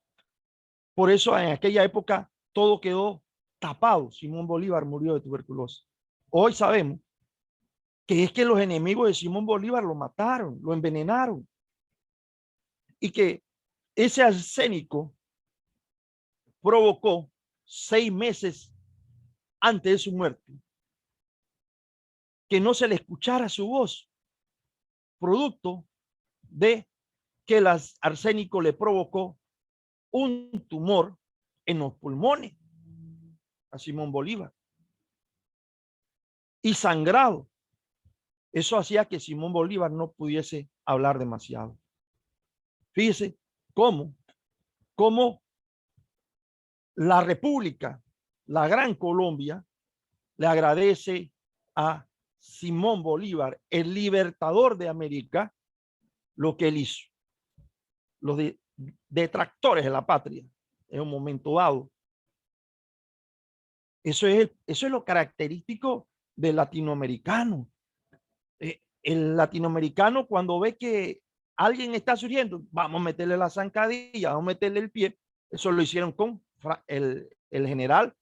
Por eso en aquella época todo quedó tapado. Simón Bolívar murió de tuberculosis. Hoy sabemos que es que los enemigos de Simón Bolívar lo mataron, lo envenenaron. Y que ese arsénico provocó 6 meses antes de su muerte que no se le escuchara su voz, producto de que el arsénico le provocó un tumor en los pulmones a Simón Bolívar y sangrado. Eso hacía que Simón Bolívar no pudiese hablar demasiado. Fíjese cómo la República, la Gran Colombia, le agradece a Simón Bolívar, el libertador de América, lo que él hizo. Los detractores de la patria en un momento dado. Eso es lo característico del latinoamericano. El latinoamericano, cuando ve que alguien está surgiendo, vamos a meterle la zancadilla, vamos a meterle el pie. Eso lo hicieron con el general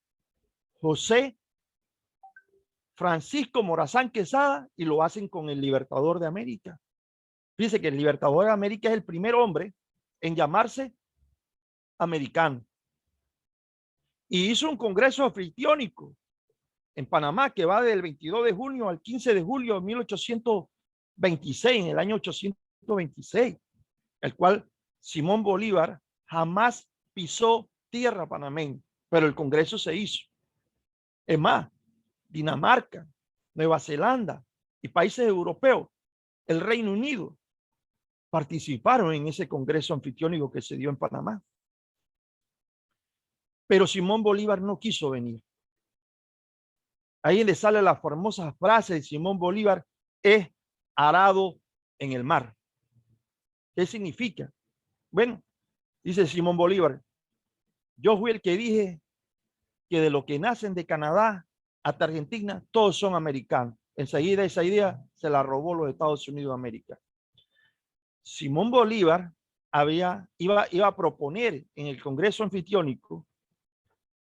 José Francisco Morazán Quesada y lo hacen con el libertador de América. Fíjense que el libertador de América es el primer hombre en llamarse americano. Y hizo un congreso anfitriónico en Panamá que va del 22 de junio al 15 de julio de 1826, en el año 826, el cual Simón Bolívar jamás pisó tierra panameña, pero el congreso se hizo. Es más, Dinamarca, Nueva Zelanda y países europeos, el Reino Unido, participaron en ese congreso anfitriónico que se dio en Panamá. Pero Simón Bolívar no quiso venir. Ahí le sale la famosa frase de Simón Bolívar, es arado en el mar. ¿Qué significa? Bueno, dice Simón Bolívar, Yo fui el que dije que de lo que nacen de Canadá hasta Argentina, todos son americanos. Enseguida esa idea se la robó los Estados Unidos de América. Simón Bolívar iba a proponer en el Congreso Anfitriónico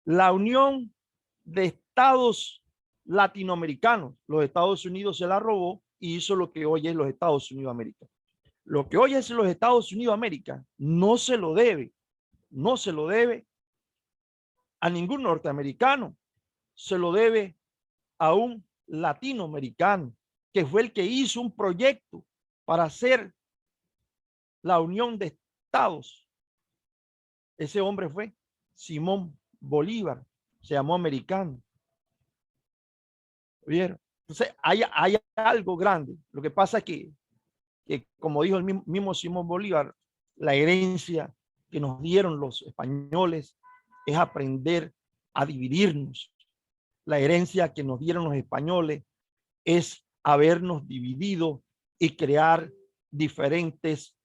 la unión de estados latinoamericanos. Los Estados Unidos se la robó y hizo lo que hoy es los Estados Unidos de América. Lo que hoy es los Estados Unidos de América no se lo debe a ningún norteamericano, se lo debe a un latinoamericano que fue el que hizo un proyecto para hacer la unión de estados. Ese hombre fue Simón Bolívar, se llamó americano. ¿Vieron? Entonces hay algo grande. Lo que pasa es que como dijo el mismo Simón Bolívar, la herencia que nos dieron los españoles es aprender a dividirnos. La herencia que nos dieron los españoles es habernos dividido y crear diferentes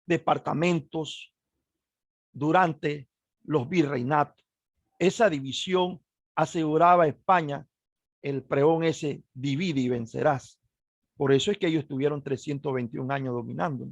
departamentos durante los virreinatos. Esa división aseguraba a España el pregón ese: divide y vencerás. Por eso es que ellos estuvieron 321 años dominando.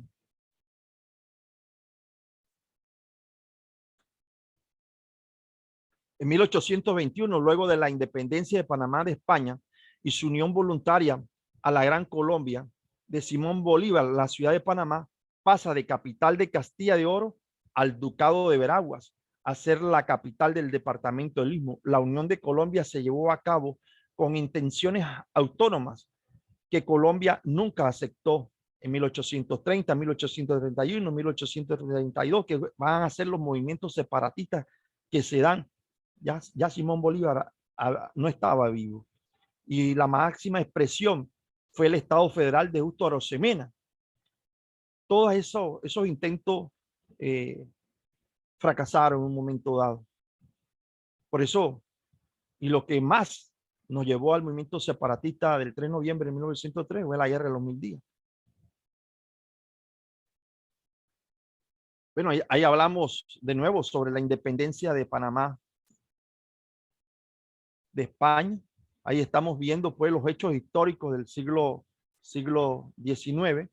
En 1821, luego de la independencia de Panamá de España y su unión voluntaria a la Gran Colombia de Simón Bolívar, la ciudad de Panamá pasa de capital de Castilla de Oro al Ducado de Veraguas a ser la capital del departamento del Istmo. La unión de Colombia se llevó a cabo con intenciones autónomas que Colombia nunca aceptó en 1830, 1831, 1832, que van a ser los movimientos separatistas que se dan. Ya Simón Bolívar no estaba vivo. Y la máxima expresión fue el Estado Federal de Justo Arosemena. Todos esos intentos fracasaron en un momento dado. Por eso, y lo que más nos llevó al movimiento separatista del 3 de noviembre de 1903 fue la guerra de los 1000 días. Bueno, ahí hablamos de nuevo sobre la independencia de Panamá de España. Ahí estamos viendo pues los hechos históricos del siglo XIX,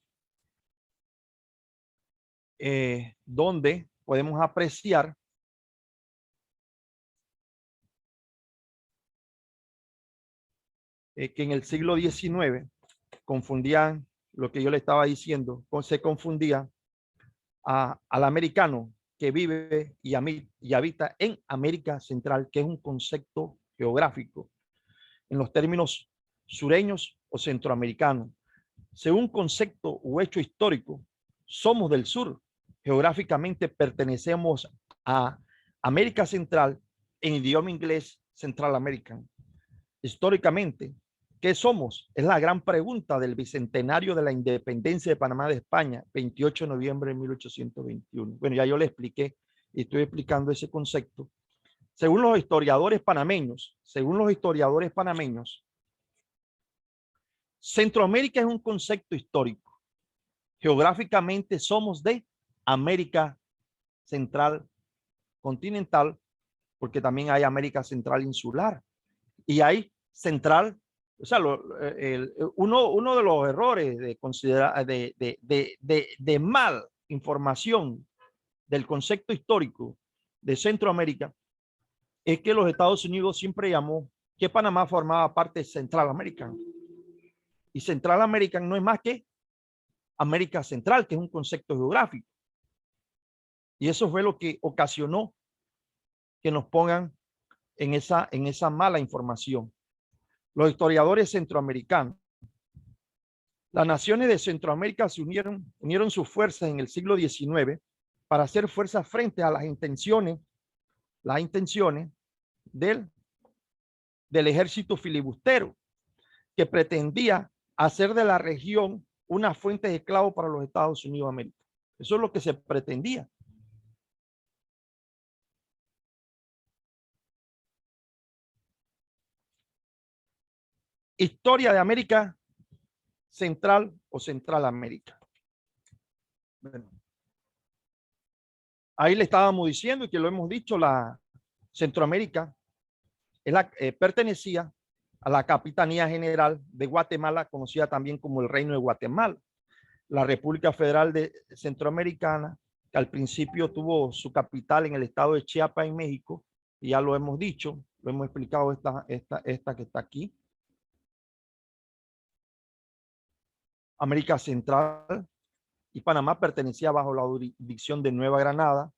donde podemos apreciar que en el siglo XIX confundían lo que yo le estaba diciendo, se confundía al americano que vive y habita en América Central, que es un concepto geográfico en los términos sureños o centroamericanos. Según concepto u hecho histórico, somos del sur. Geográficamente pertenecemos a América Central en idioma inglés, Central American. Históricamente, ¿qué somos? Es la gran pregunta del bicentenario de la independencia de Panamá de España, 28 de noviembre de 1821. Bueno, ya yo le expliqué y estoy explicando ese concepto. Según los historiadores panameños, Centroamérica es un concepto histórico. Geográficamente somos de América Central continental, porque también hay América Central insular y hay central. O sea, uno de los errores de considerar de mal información del concepto histórico de Centroamérica es que los Estados Unidos siempre llamó que Panamá formaba parte de Central American. Y Central American no es más que América Central, que es un concepto geográfico. Y eso fue lo que ocasionó que nos pongan en esa mala información. Los historiadores centroamericanos, las naciones de Centroamérica se unieron sus fuerzas en el siglo XIX para hacer fuerza frente a las intenciones del ejército filibustero, que pretendía hacer de la región una fuente de esclavos para los Estados Unidos de América. Eso es lo que se pretendía. Historia de América Central o Central América. Bueno, Ahí le estábamos diciendo y que lo hemos dicho, la Centroamérica pertenecía a la Capitanía General de Guatemala, conocida también como el Reino de Guatemala. La República Federal de Centroamericana, que al principio tuvo su capital en el estado de Chiapas, en México, y ya lo hemos dicho, lo hemos explicado, esta que está aquí. América Central y Panamá pertenecía bajo la jurisdicción de Nueva Granada.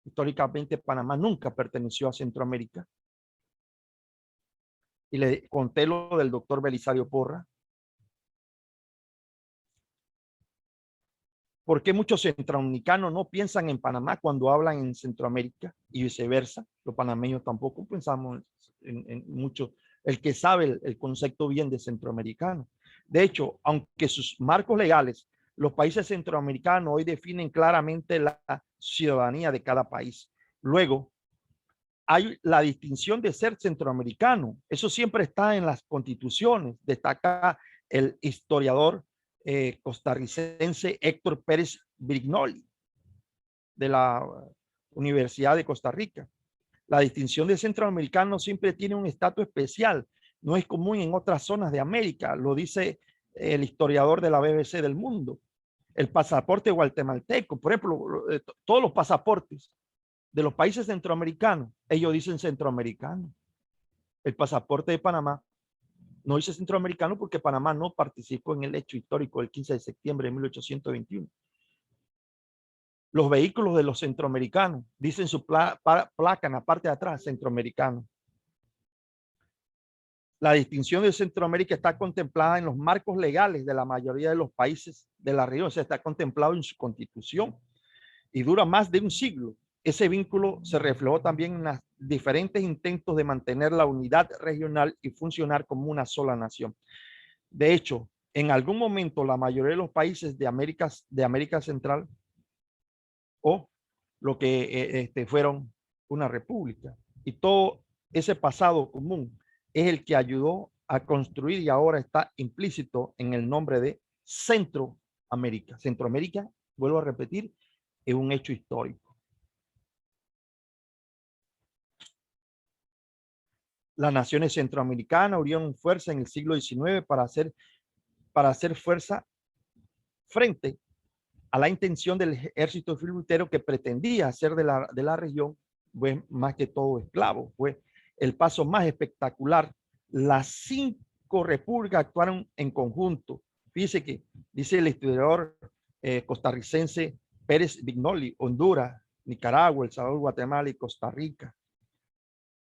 Históricamente Panamá nunca perteneció a Centroamérica. Y le conté lo del doctor Belisario Porras. ¿Por qué muchos centroamericanos no piensan en Panamá cuando hablan en Centroamérica y viceversa? Los panameños tampoco pensamos en mucho. El que sabe el concepto bien de centroamericano. De hecho, aunque sus marcos legales, los países centroamericanos hoy definen claramente la ciudadanía de cada país. Luego, hay la distinción de ser centroamericano. Eso siempre está en las constituciones. Destaca el historiador costarricense Héctor Pérez Brignoli de la Universidad de Costa Rica. La distinción de centroamericano siempre tiene un estatus especial. No es común en otras zonas de América. Lo dice el historiador de la BBC del Mundo. El pasaporte guatemalteco, por ejemplo, todos los pasaportes de los países centroamericanos, ellos dicen centroamericano. El pasaporte de Panamá no dice centroamericano porque Panamá no participó en el hecho histórico del 15 de septiembre de 1821. Los vehículos de los centroamericanos dicen su placa en la parte de atrás, centroamericano. La distinción de Centroamérica está contemplada en los marcos legales de la mayoría de los países de la región. O sea, está contemplado en su constitución y dura más de un siglo. Ese vínculo se reflejó también en los diferentes intentos de mantener la unidad regional y funcionar como una sola nación. De hecho, en algún momento la mayoría de los países de América Central o lo que fueron una república. Y todo ese pasado común es el que ayudó a construir y ahora está implícito en el nombre de Centroamérica. Centroamérica, vuelvo a repetir, es un hecho histórico. Las naciones centroamericanas unieron fuerza en el siglo XIX para hacer fuerza frente a la intención del ejército filibustero que pretendía hacer de la región, pues, más que todo esclavo. Fue el paso más espectacular. Las 5 repúblicas actuaron en conjunto. Fíjese que dice el historiador costarricense Pérez Brignoli: Honduras, Nicaragua, El Salvador, Guatemala y Costa Rica.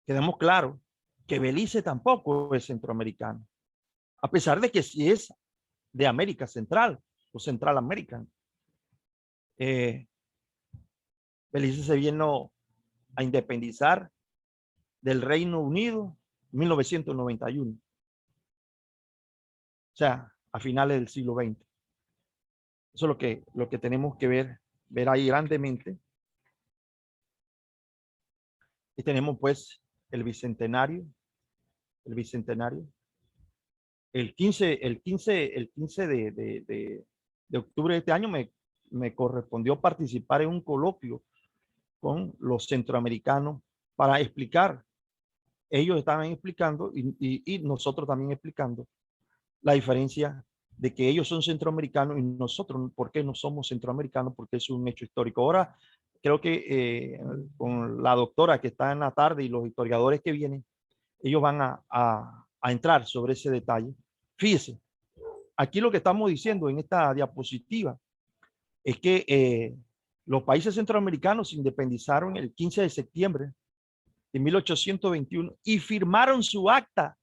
Quedamos claros que Belice tampoco es centroamericano, a pesar de que sí es de América Central o Central American. Belice se vino a independizar del Reino Unido en 1991. O sea, a finales del siglo XX. Eso es lo que tenemos que ver ahí grandemente. Y tenemos pues el bicentenario. El 15 de octubre de este año me correspondió participar en un coloquio con los centroamericanos para explicar. Ellos estaban explicando y nosotros también explicando la diferencia de que ellos son centroamericanos y nosotros, ¿por qué no somos centroamericanos? Porque es un hecho histórico. Ahora, creo que con la doctora que está en la tarde y los historiadores que vienen, ellos van a entrar sobre ese detalle. Fíjese, aquí lo que estamos diciendo en esta diapositiva es que los países centroamericanos se independizaron el 15 de septiembre de 1821 y firmaron su acta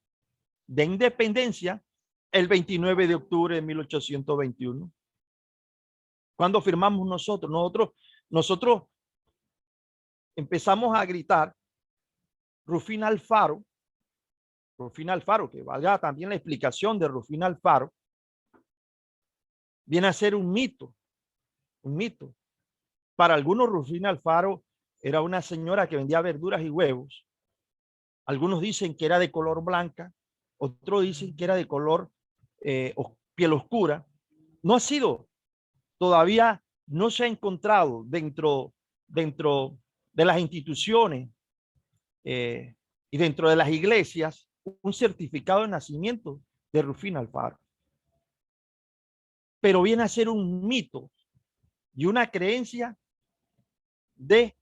de independencia el 29 de octubre de 1821. ¿Cuándo firmamos nosotros? Nosotros empezamos a gritar Rufín Alfaro, que valga también la explicación de Rufín Alfaro, viene a ser un mito. Para algunos, Rufín Alfaro era una señora que vendía verduras y huevos. Algunos dicen que era de color blanca, otros dicen que era de color piel oscura. Todavía no se ha encontrado dentro dentro de las instituciones y dentro de las iglesias un certificado de nacimiento de Rufina Alfaro. Pero viene a ser un mito y una creencia de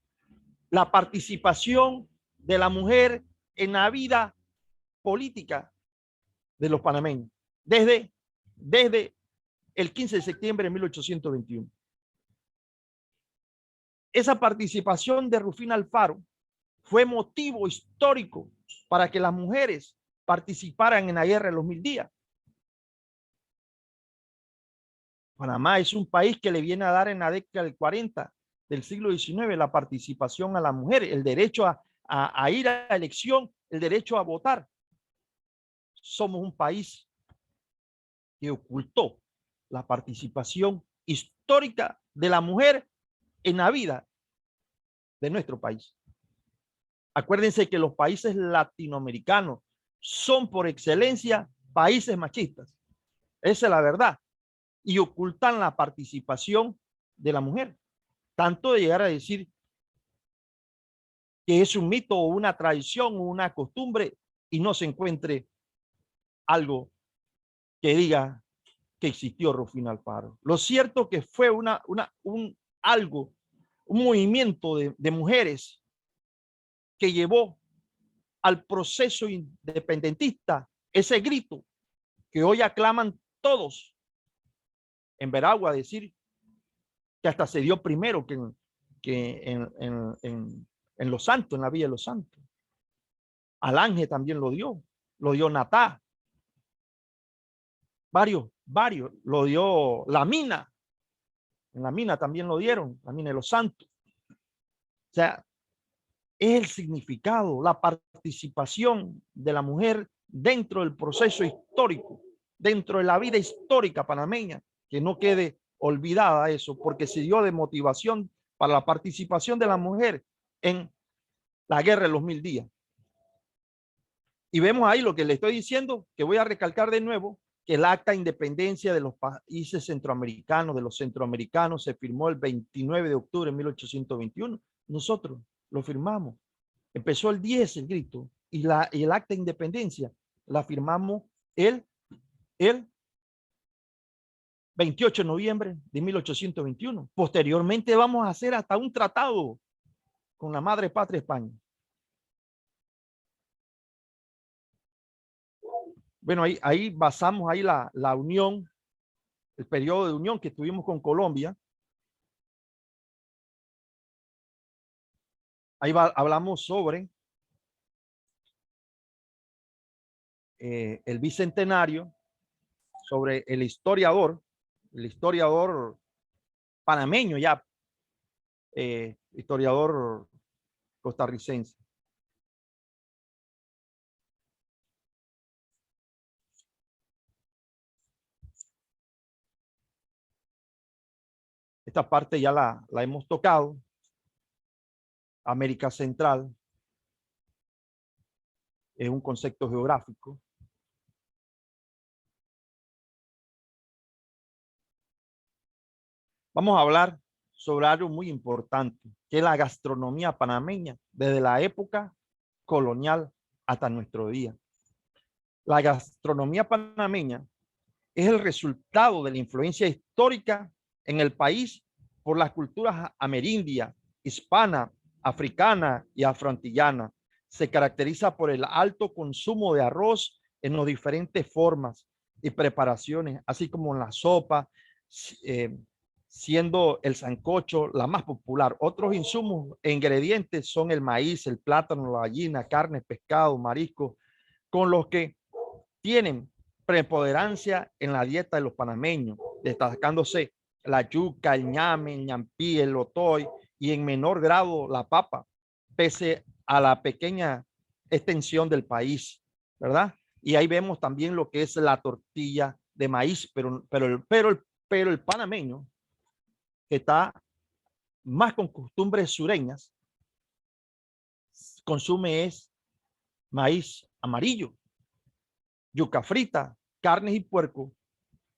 la participación de la mujer en la vida política de los panameños desde el 15 de septiembre de 1821. Esa participación de Rufina Alfaro fue motivo histórico para que las mujeres participaran en la guerra de los 1000 días. Panamá es un país que le viene a dar en la década del 40 del siglo XIX la participación a la mujer, el derecho a ir a la elección, el derecho a votar. Somos un país que ocultó la participación histórica de la mujer en la vida de nuestro país. Acuérdense que los países latinoamericanos son por excelencia países machistas. Esa es la verdad. Y ocultan la participación de la mujer. Tanto de llegar a decir que es un mito o una tradición o una costumbre y no se encuentre algo que diga que existió Rufina Alfaro. Lo cierto que fue un movimiento de mujeres que llevó al proceso independentista ese grito que hoy aclaman todos en Veragua, decir que hasta se dio primero que en Los Santos, en la Villa de Los Santos. Alange también lo dio Natá. Varios, lo dio La Mina. En La Mina también lo dieron, La Mina de Los Santos. O sea, es el significado, la participación de la mujer dentro del proceso histórico, dentro de la vida histórica panameña, que no quede olvidada eso, porque se dio de motivación para la participación de la mujer en la guerra de los 1000 días. Y vemos ahí lo que le estoy diciendo, que voy a recalcar de nuevo, que el acta de independencia de los países centroamericanos, de los centroamericanos, se firmó el 29 de octubre de 1821. Nosotros lo firmamos. Empezó el 10 el grito y el acta de independencia la firmamos el 28 de noviembre de 1821. Posteriormente vamos a hacer hasta un tratado con la madre patria España. Bueno, ahí basamos ahí la unión, el periodo de unión que tuvimos con Colombia. Ahí hablamos sobre el bicentenario, sobre el historiador panameño ya, historiador costarricense. Esta parte ya la hemos tocado. América Central es un concepto geográfico. Vamos a hablar sobre algo muy importante, que es la gastronomía panameña, desde la época colonial hasta nuestro día. La gastronomía panameña es el resultado de la influencia histórica en el país por las culturas amerindia, hispana, africana y afroantillana. Se caracteriza por el alto consumo de arroz en las diferentes formas y preparaciones, así como en la sopa, siendo el sancocho la más popular. Otros insumos e ingredientes son el maíz, el plátano, la gallina, carne, pescado, marisco, con los que tienen preponderancia en la dieta de los panameños, destacándose la yuca, el ñame, el ñampí, el otoy y en menor grado la papa, pese a la pequeña extensión del país, ¿verdad? Y ahí vemos también lo que es la tortilla de maíz, pero el panameño, que está más con costumbres sureñas, consume es maíz amarillo, yuca frita, carnes y puerco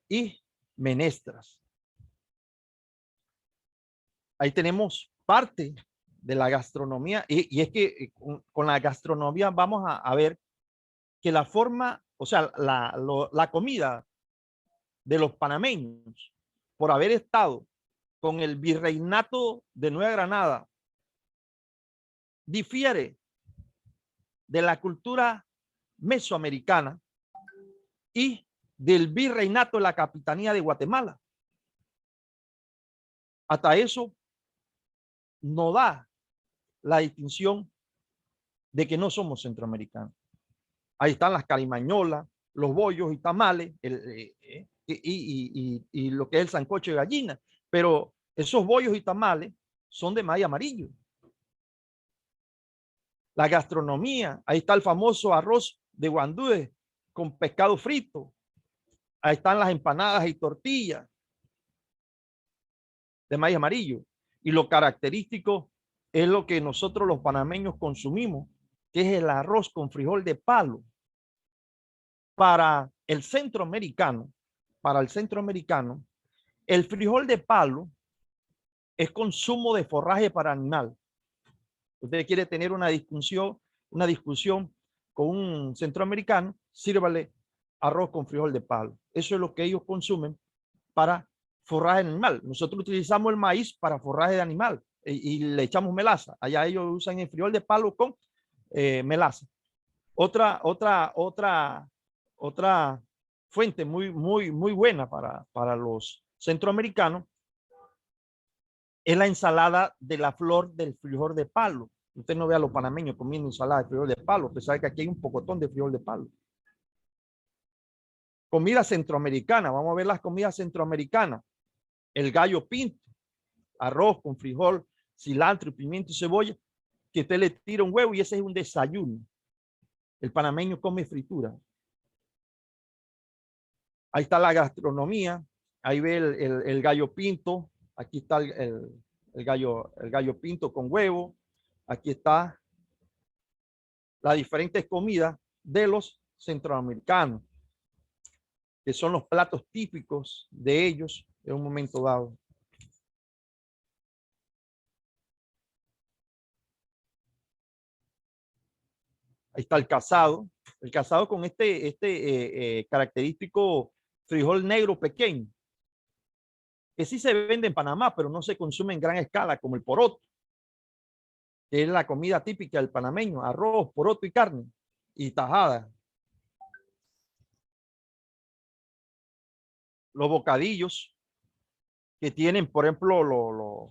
y menestras. Ahí tenemos parte de la gastronomía, y es que con la gastronomía vamos a ver que la forma, o sea, la comida de los panameños, por haber estado con el virreinato de Nueva Granada, difiere de la cultura mesoamericana y del virreinato de la capitanía de Guatemala. Hasta eso no da la distinción de que no somos centroamericanos. Ahí están las carimañolas, los bollos y tamales, y lo que es el sancocho de gallina. Pero esos bollos y tamales son de maíz amarillo. La gastronomía, ahí está el famoso arroz de guandúes con pescado frito. Ahí están las empanadas y tortillas de maíz amarillo. Y lo característico es lo que nosotros los panameños consumimos, que es el arroz con frijol de palo. Para el centroamericano, el frijol de palo es consumo de forraje para animal. Usted quiere tener una discusión con un centroamericano, sírvale arroz con frijol de palo. Eso es lo que ellos consumen para forraje de animal. Nosotros utilizamos el maíz para forraje de animal y le echamos melaza. Allá ellos usan el frijol de palo con melaza. Otra fuente muy buena para los centroamericanos es la ensalada de la flor del frijol de palo. Usted no ve a los panameños comiendo ensalada de frijol de palo. Usted sabe que aquí hay un pocotón de frijol de palo. Comida centroamericana. Vamos a ver las comidas centroamericanas. El gallo pinto, arroz con frijol, cilantro, pimiento y cebolla, que usted le tira un huevo y ese es un desayuno. El panameño come fritura. Ahí está la gastronomía. Ahí ve el gallo pinto. Aquí está el gallo pinto con huevo. Aquí está las diferentes comidas de los centroamericanos, que son los platos típicos de ellos en un momento dado. Ahí está el casado con este característico frijol negro pequeño, que sí se vende en Panamá, pero no se consume en gran escala, como el poroto, que es la comida típica del panameño: arroz, poroto y carne y tajada. Los bocadillos que tienen, por ejemplo,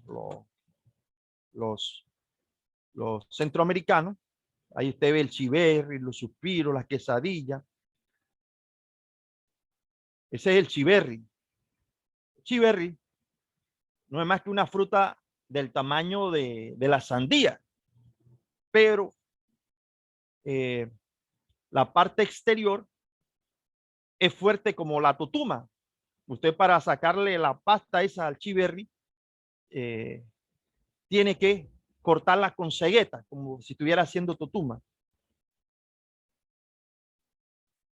los centroamericanos. Ahí usted ve el chiverri, los suspiros, las quesadillas. Ese es el chiverri. Chiverri no es más que una fruta del tamaño de la sandía, pero la parte exterior es fuerte como la totuma. Usted, para sacarle la pasta esa al chiverri, tiene que cortarla con cegueta, como si estuviera haciendo totuma.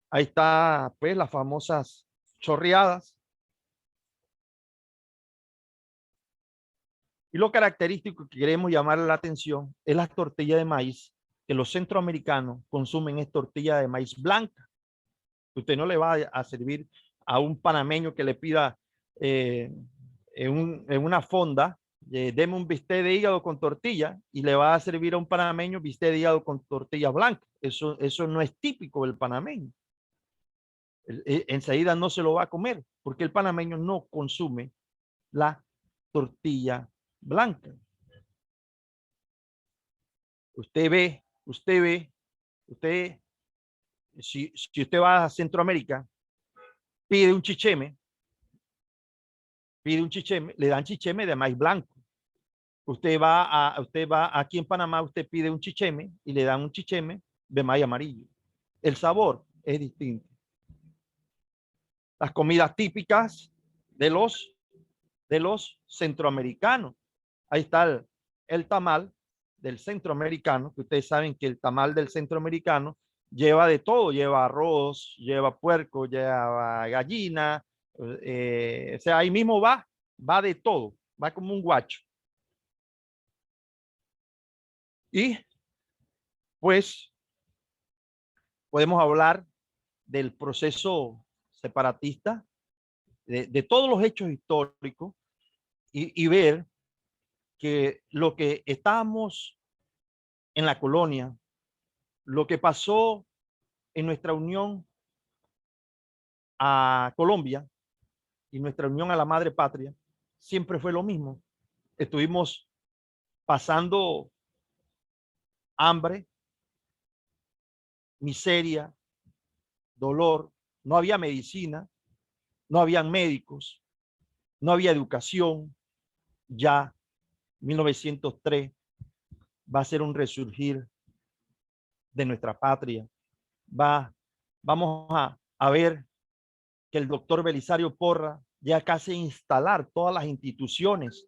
Ahí está, pues, las famosas chorreadas. Y lo característico que queremos llamar la atención es la tortilla de maíz, que los centroamericanos consumen, es tortilla de maíz blanca. Usted no le va a servir a un panameño que le pida en una fonda, deme un bistec de hígado con tortilla, y le va a servir a un panameño bistec de hígado con tortilla blanca. Eso no es típico del panameño. Enseguida no se lo va a comer, porque el panameño no consume la tortilla blanca. Si usted va a Centroamérica, pide un chicheme, le dan chicheme de maíz blanco. Usted va aquí en Panamá, usted pide un chicheme y le dan un chicheme de maíz amarillo. El sabor es distinto. Las comidas típicas de los centroamericanos. Ahí está el tamal del centroamericano, que ustedes saben que el tamal del centroamericano lleva de todo: lleva arroz, lleva puerco, lleva gallina, o sea, ahí mismo va de todo, va como un guacho. Y pues podemos hablar del proceso separatista, de todos los hechos históricos y ver que lo que estábamos en la colonia, lo que pasó en nuestra unión a Colombia y nuestra unión a la madre patria, siempre fue lo mismo. Estuvimos pasando hambre, miseria, dolor, no había medicina, no habían médicos, no había educación. Ya 1903 va a ser un resurgir de nuestra patria. Vamos a ver que el doctor Belisario Porra ya casi instalar todas las instituciones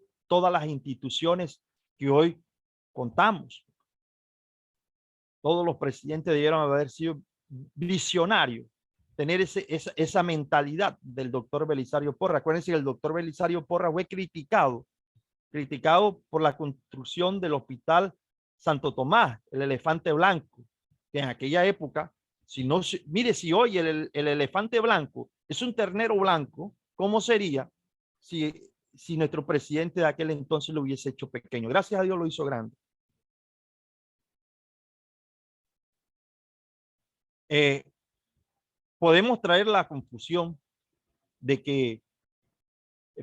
que hoy contamos. Todos los presidentes debieron haber sido visionarios, tener esa mentalidad del doctor Belisario Porra. Acuérdense que el doctor Belisario Porra fue criticado por la construcción del Hospital Santo Tomás, el Elefante Blanco, que en aquella época, mire, si hoy el elefante blanco es un ternero blanco, ¿cómo sería si nuestro presidente de aquel entonces lo hubiese hecho pequeño? Gracias a Dios lo hizo grande. Podemos traer la confusión de que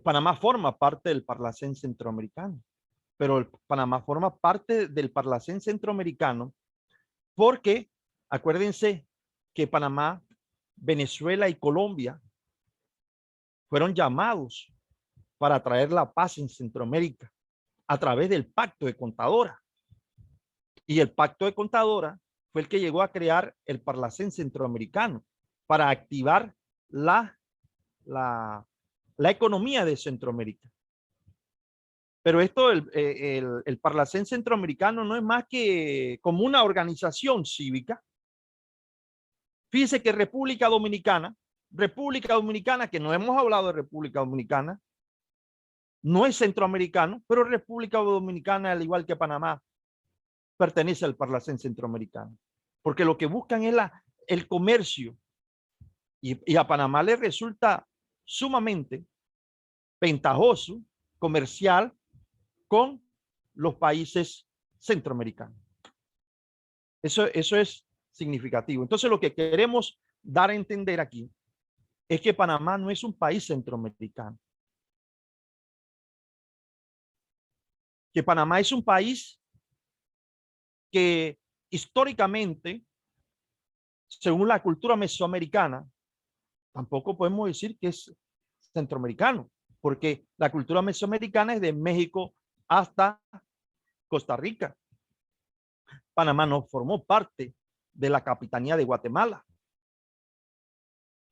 Panamá forma parte del Parlacén centroamericano, pero Panamá forma parte del Parlacén centroamericano porque acuérdense que Panamá, Venezuela y Colombia fueron llamados para traer la paz en Centroamérica a través del Pacto de Contadora. Y el Pacto de Contadora fue el que llegó a crear el Parlacén centroamericano para activar la economía de Centroamérica. Pero esto, el Parlacén centroamericano no es más que como una organización cívica. Fíjese que República Dominicana, que no hemos hablado de República Dominicana, no es centroamericano, pero República Dominicana, al igual que Panamá, pertenece al Parlacén centroamericano, porque lo que buscan es el comercio, y a Panamá le resulta sumamente ventajoso comercial con los países centroamericanos. Eso es significativo. Entonces, lo que queremos dar a entender aquí es que Panamá no es un país centroamericano. Que Panamá es un país que históricamente, según la cultura mesoamericana, tampoco podemos decir que es centroamericano, porque la cultura mesoamericana es de México hasta Costa Rica. Panamá no formó parte de la capitanía de Guatemala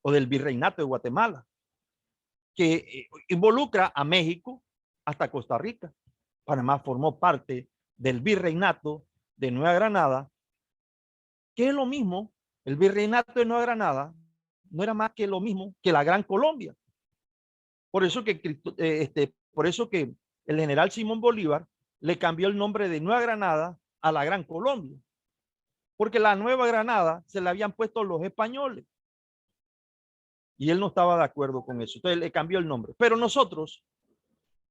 o del virreinato de Guatemala, que involucra a México hasta Costa Rica. Panamá formó parte del virreinato de Nueva Granada, que es lo mismo. El virreinato de Nueva Granada no era más que lo mismo que la Gran Colombia. Por eso que el general Simón Bolívar le cambió el nombre de Nueva Granada a la Gran Colombia, porque la Nueva Granada se la habían puesto los españoles y él no estaba de acuerdo con eso, entonces le cambió el nombre. Pero nosotros,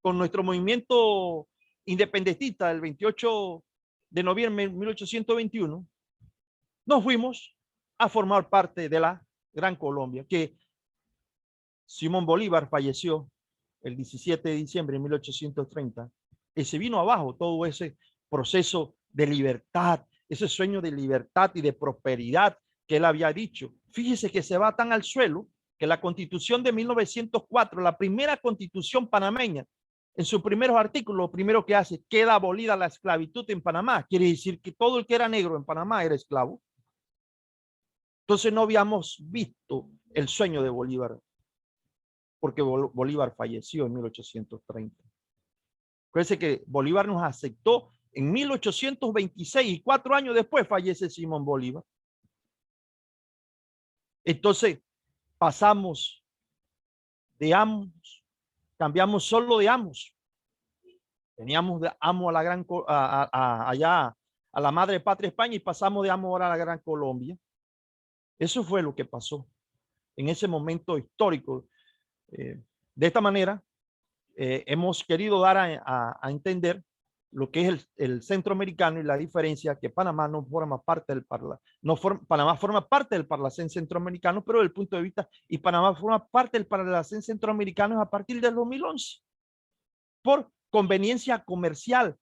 con nuestro movimiento independentista del 28 de noviembre de 1821, nos fuimos a formar parte de la Gran Colombia, que Simón Bolívar falleció el 17 de diciembre de 1830 y se vino abajo todo ese proceso de libertad, ese sueño de libertad y de prosperidad que él había dicho. Fíjese que se va tan al suelo que la Constitución de 1904, la primera Constitución panameña, en sus primeros artículos, lo primero que hace, queda abolida la esclavitud en Panamá. Quiere decir que todo el que era negro en Panamá era esclavo. Entonces no habíamos visto el sueño de Bolívar, porque Bolívar falleció en 1830. Acuérdense que Bolívar nos aceptó en 1826 y 4 años después fallece Simón Bolívar. Entonces pasamos de amos, cambiamos solo de amos. Teníamos de amo a la allá a la madre patria España y pasamos de amor a la Gran Colombia. Eso fue lo que pasó en ese momento histórico. De esta manera, hemos querido dar a entender lo que es el centroamericano y la diferencia que Panamá no forma parte del Panamá forma parte del Parlacén centroamericano, pero desde el punto de vista, y Panamá forma parte del Parlacén centroamericano a partir del 2011, por conveniencia comercial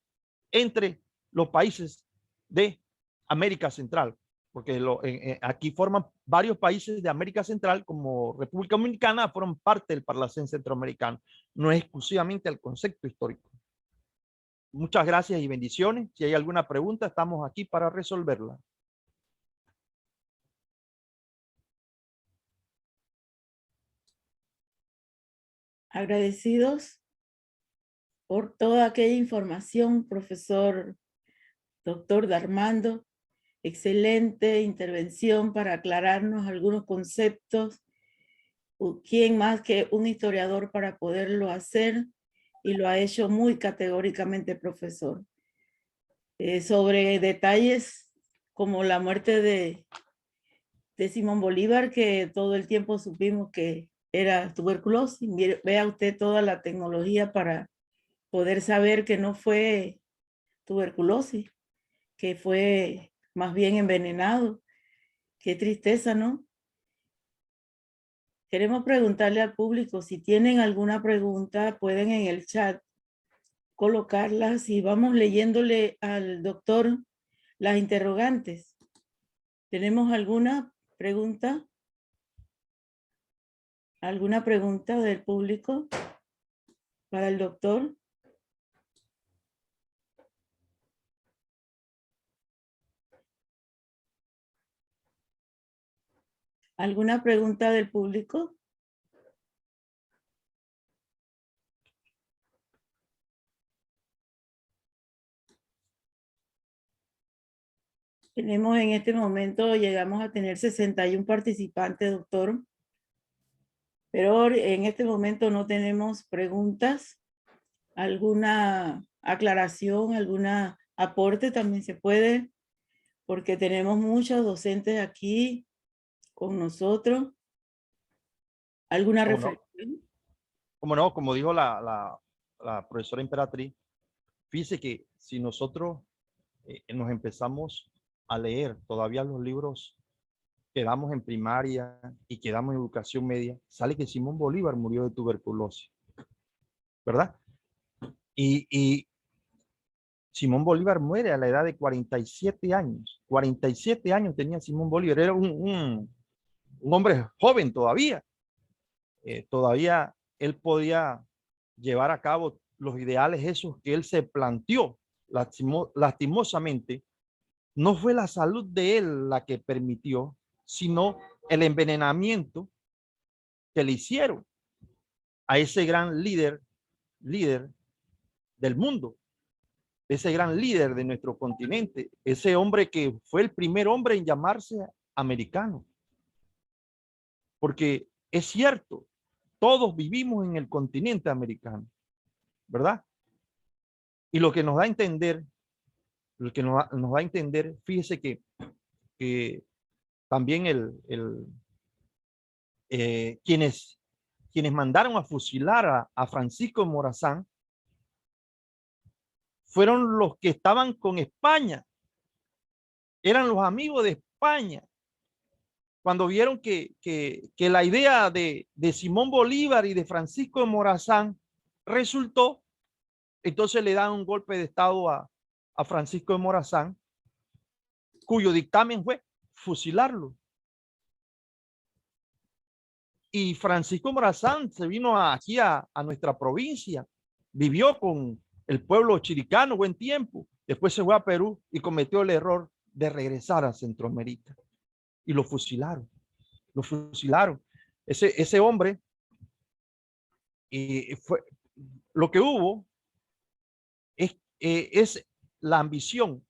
entre los países de América Central, porque aquí forman varios países de América Central, como República Dominicana, forman parte del Parlacén centroamericano, no es exclusivamente el concepto histórico. Muchas gracias y bendiciones. Si hay alguna pregunta, estamos aquí para resolverla. Agradecidos por toda aquella información, profesor doctor Darmando. Excelente intervención para aclararnos algunos conceptos. ¿Quién más que un historiador para poderlo hacer? Y lo ha hecho muy categóricamente, profesor. Sobre detalles como la muerte de Simón Bolívar, que todo el tiempo supimos que era tuberculosis. Vea usted toda la tecnología para poder saber que no fue tuberculosis, que fue más bien envenenado. Qué tristeza, ¿no? Queremos preguntarle al público, si tienen alguna pregunta, pueden en el chat colocarlas y vamos leyéndole al doctor las interrogantes. ¿Tenemos alguna pregunta? ¿Alguna pregunta del público para el doctor? ¿Alguna pregunta del público? Tenemos en este momento, llegamos a tener 61 participantes, doctor. Pero en este momento no tenemos preguntas. ¿Alguna aclaración, alguna aporte también se puede? Porque tenemos muchos docentes aquí con nosotros. ¿Alguna reflexión? Como no, como dijo la profesora Emperatriz, fíjese que si nosotros nos empezamos a leer todavía los libros que damos en primaria y que damos en educación media, sale que Simón Bolívar murió de tuberculosis, ¿verdad? Y Simón Bolívar muere a la edad de 47 años. 47 años tenía Simón Bolívar, era un hombre joven todavía. Todavía él podía llevar a cabo los ideales esos que él se planteó. Lastimosamente, no fue la salud de él la que permitió, sino el envenenamiento que le hicieron a ese gran líder del mundo, ese gran líder de nuestro continente, ese hombre que fue el primer hombre en llamarse americano. Porque es cierto, todos vivimos en el continente americano, ¿verdad? Y lo que nos da a entender, fíjese que también quienes mandaron a fusilar a Francisco Morazán fueron los que estaban con España, eran los amigos de España. Cuando vieron que la idea de Simón Bolívar y de Francisco de Morazán resultó, entonces le dan un golpe de estado a Francisco de Morazán, cuyo dictamen fue fusilarlo. Y Francisco Morazán se vino aquí a nuestra provincia, vivió con el pueblo chiricano buen tiempo, después se fue a Perú y cometió el error de regresar a Centroamérica. Y lo fusilaron. Ese hombre, fue lo que hubo es la ambición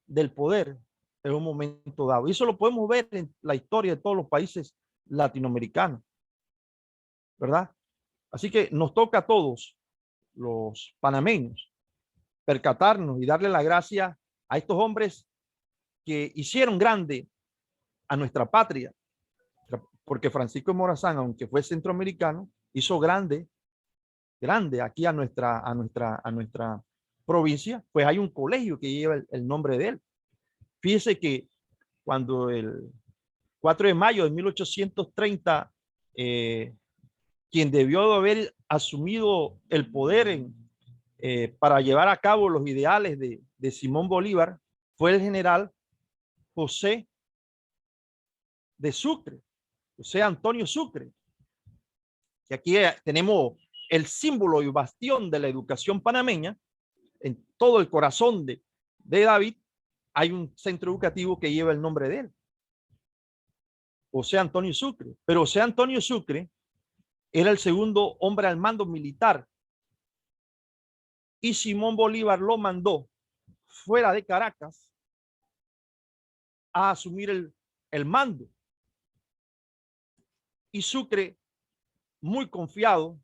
del poder en un momento dado. Y eso lo podemos ver en la historia de todos los países latinoamericanos, ¿verdad? Así que nos toca a todos los panameños percatarnos y darle la gracia a estos hombres que hicieron grande a nuestra patria, porque Francisco Morazán, aunque fue centroamericano, hizo grande aquí a nuestra provincia, pues hay un colegio que lleva el nombre de él. Fíjese que cuando el 4 de mayo de 1830, quien debió de haber asumido el poder para llevar a cabo los ideales de Simón Bolívar fue el general José de Sucre, José Antonio Sucre. Y aquí tenemos el símbolo y bastión de la educación panameña. En todo el corazón de David hay un centro educativo que lleva el nombre de él, José Antonio Sucre. Pero José Antonio Sucre era el segundo hombre al mando militar y Simón Bolívar lo mandó fuera de Caracas a asumir el mando. Y Sucre, muy confiado,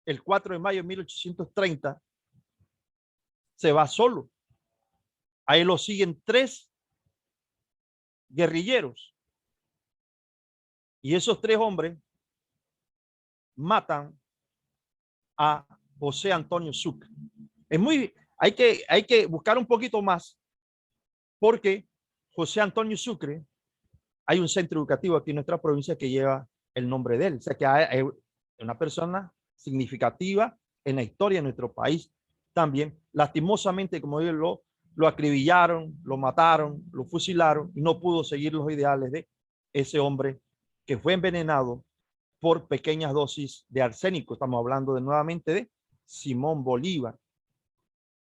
el 4 de mayo de 1830, se va solo. Ahí lo siguen 3 guerrilleros. Y esos 3 hombres matan a José Antonio Sucre. Hay que buscar un poquito más, porque José Antonio Sucre, hay un centro educativo aquí en nuestra provincia que lleva el nombre de él. O sea que hay una persona significativa en la historia de nuestro país también. Lastimosamente, como digo, lo acribillaron, lo mataron, lo fusilaron y no pudo seguir los ideales de ese hombre que fue envenenado por pequeñas dosis de arsénico. Estamos hablando nuevamente de Simón Bolívar.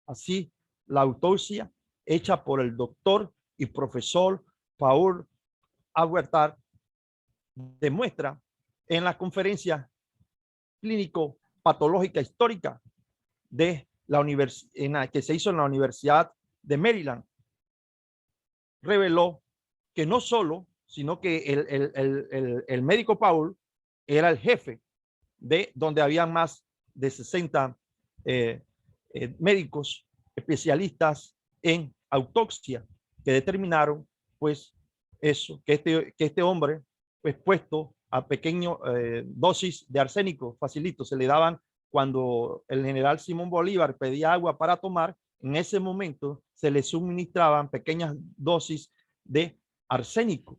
Así, la autopsia hecha por el doctor y profesor Paul Huertar demuestra en la conferencia clínico-patológica histórica de que se hizo en la Universidad de Maryland, reveló que no solo, sino que el médico Paul era el jefe de donde había más de 60 médicos especialistas en autopsia que determinaron pues eso, que este hombre pues puesto a pequeño dosis de arsénico facilito se le daban cuando el general Simón Bolívar pedía agua para tomar. En ese momento se le suministraban pequeñas dosis de arsénico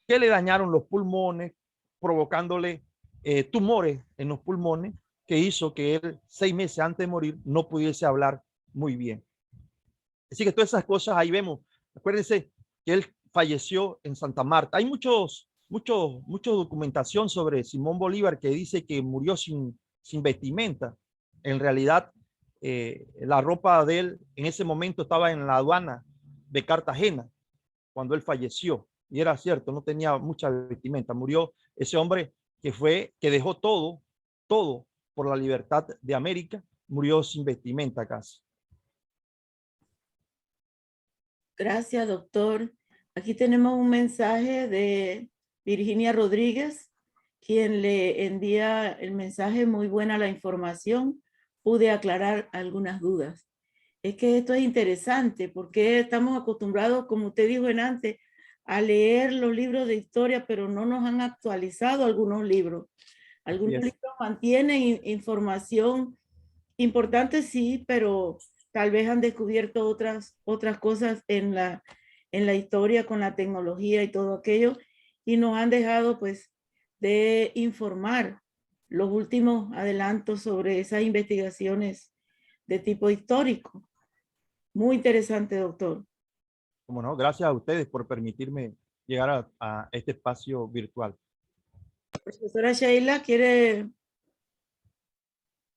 que le dañaron los pulmones, provocándole tumores en los pulmones, que hizo que él 6 meses antes de morir no pudiese hablar muy bien. Así que todas esas cosas ahí vemos. Acuérdense que él falleció en Santa Marta. Hay mucha documentación sobre Simón Bolívar que dice que murió sin vestimenta. En realidad, la ropa de él en ese momento estaba en la aduana de Cartagena cuando él falleció. Y era cierto, no tenía mucha vestimenta. Murió ese hombre que dejó todo por la libertad de América, murió sin vestimenta casi. Gracias, doctor. Aquí tenemos un mensaje de Virginia Rodríguez, quien le envía el mensaje: muy buena la información, pude aclarar algunas dudas. Es que esto es interesante porque estamos acostumbrados, como usted dijo antes, a leer los libros de historia, pero no nos han actualizado algunos libros. Algunos libros mantienen información importante, sí, pero tal vez han descubierto otras cosas en la historia con la tecnología y todo aquello, y nos han dejado pues de informar los últimos adelantos sobre esas investigaciones de tipo histórico. Muy interesante, doctor. Como no, gracias a ustedes por permitirme llegar a este espacio virtual. Profesora Sheila,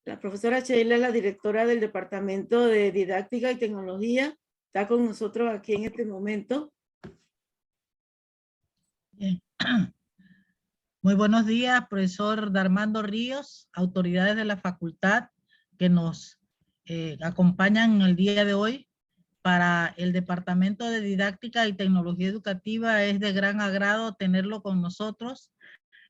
la profesora Sheila es la directora del Departamento de Didáctica y Tecnología. Está con nosotros aquí en este momento. Bien. Muy buenos días, profesor Darmando Ríos, autoridades de la facultad que nos acompañan el día de hoy. Para el Departamento de Didáctica y Tecnología Educativa es de gran agrado tenerlo con nosotros.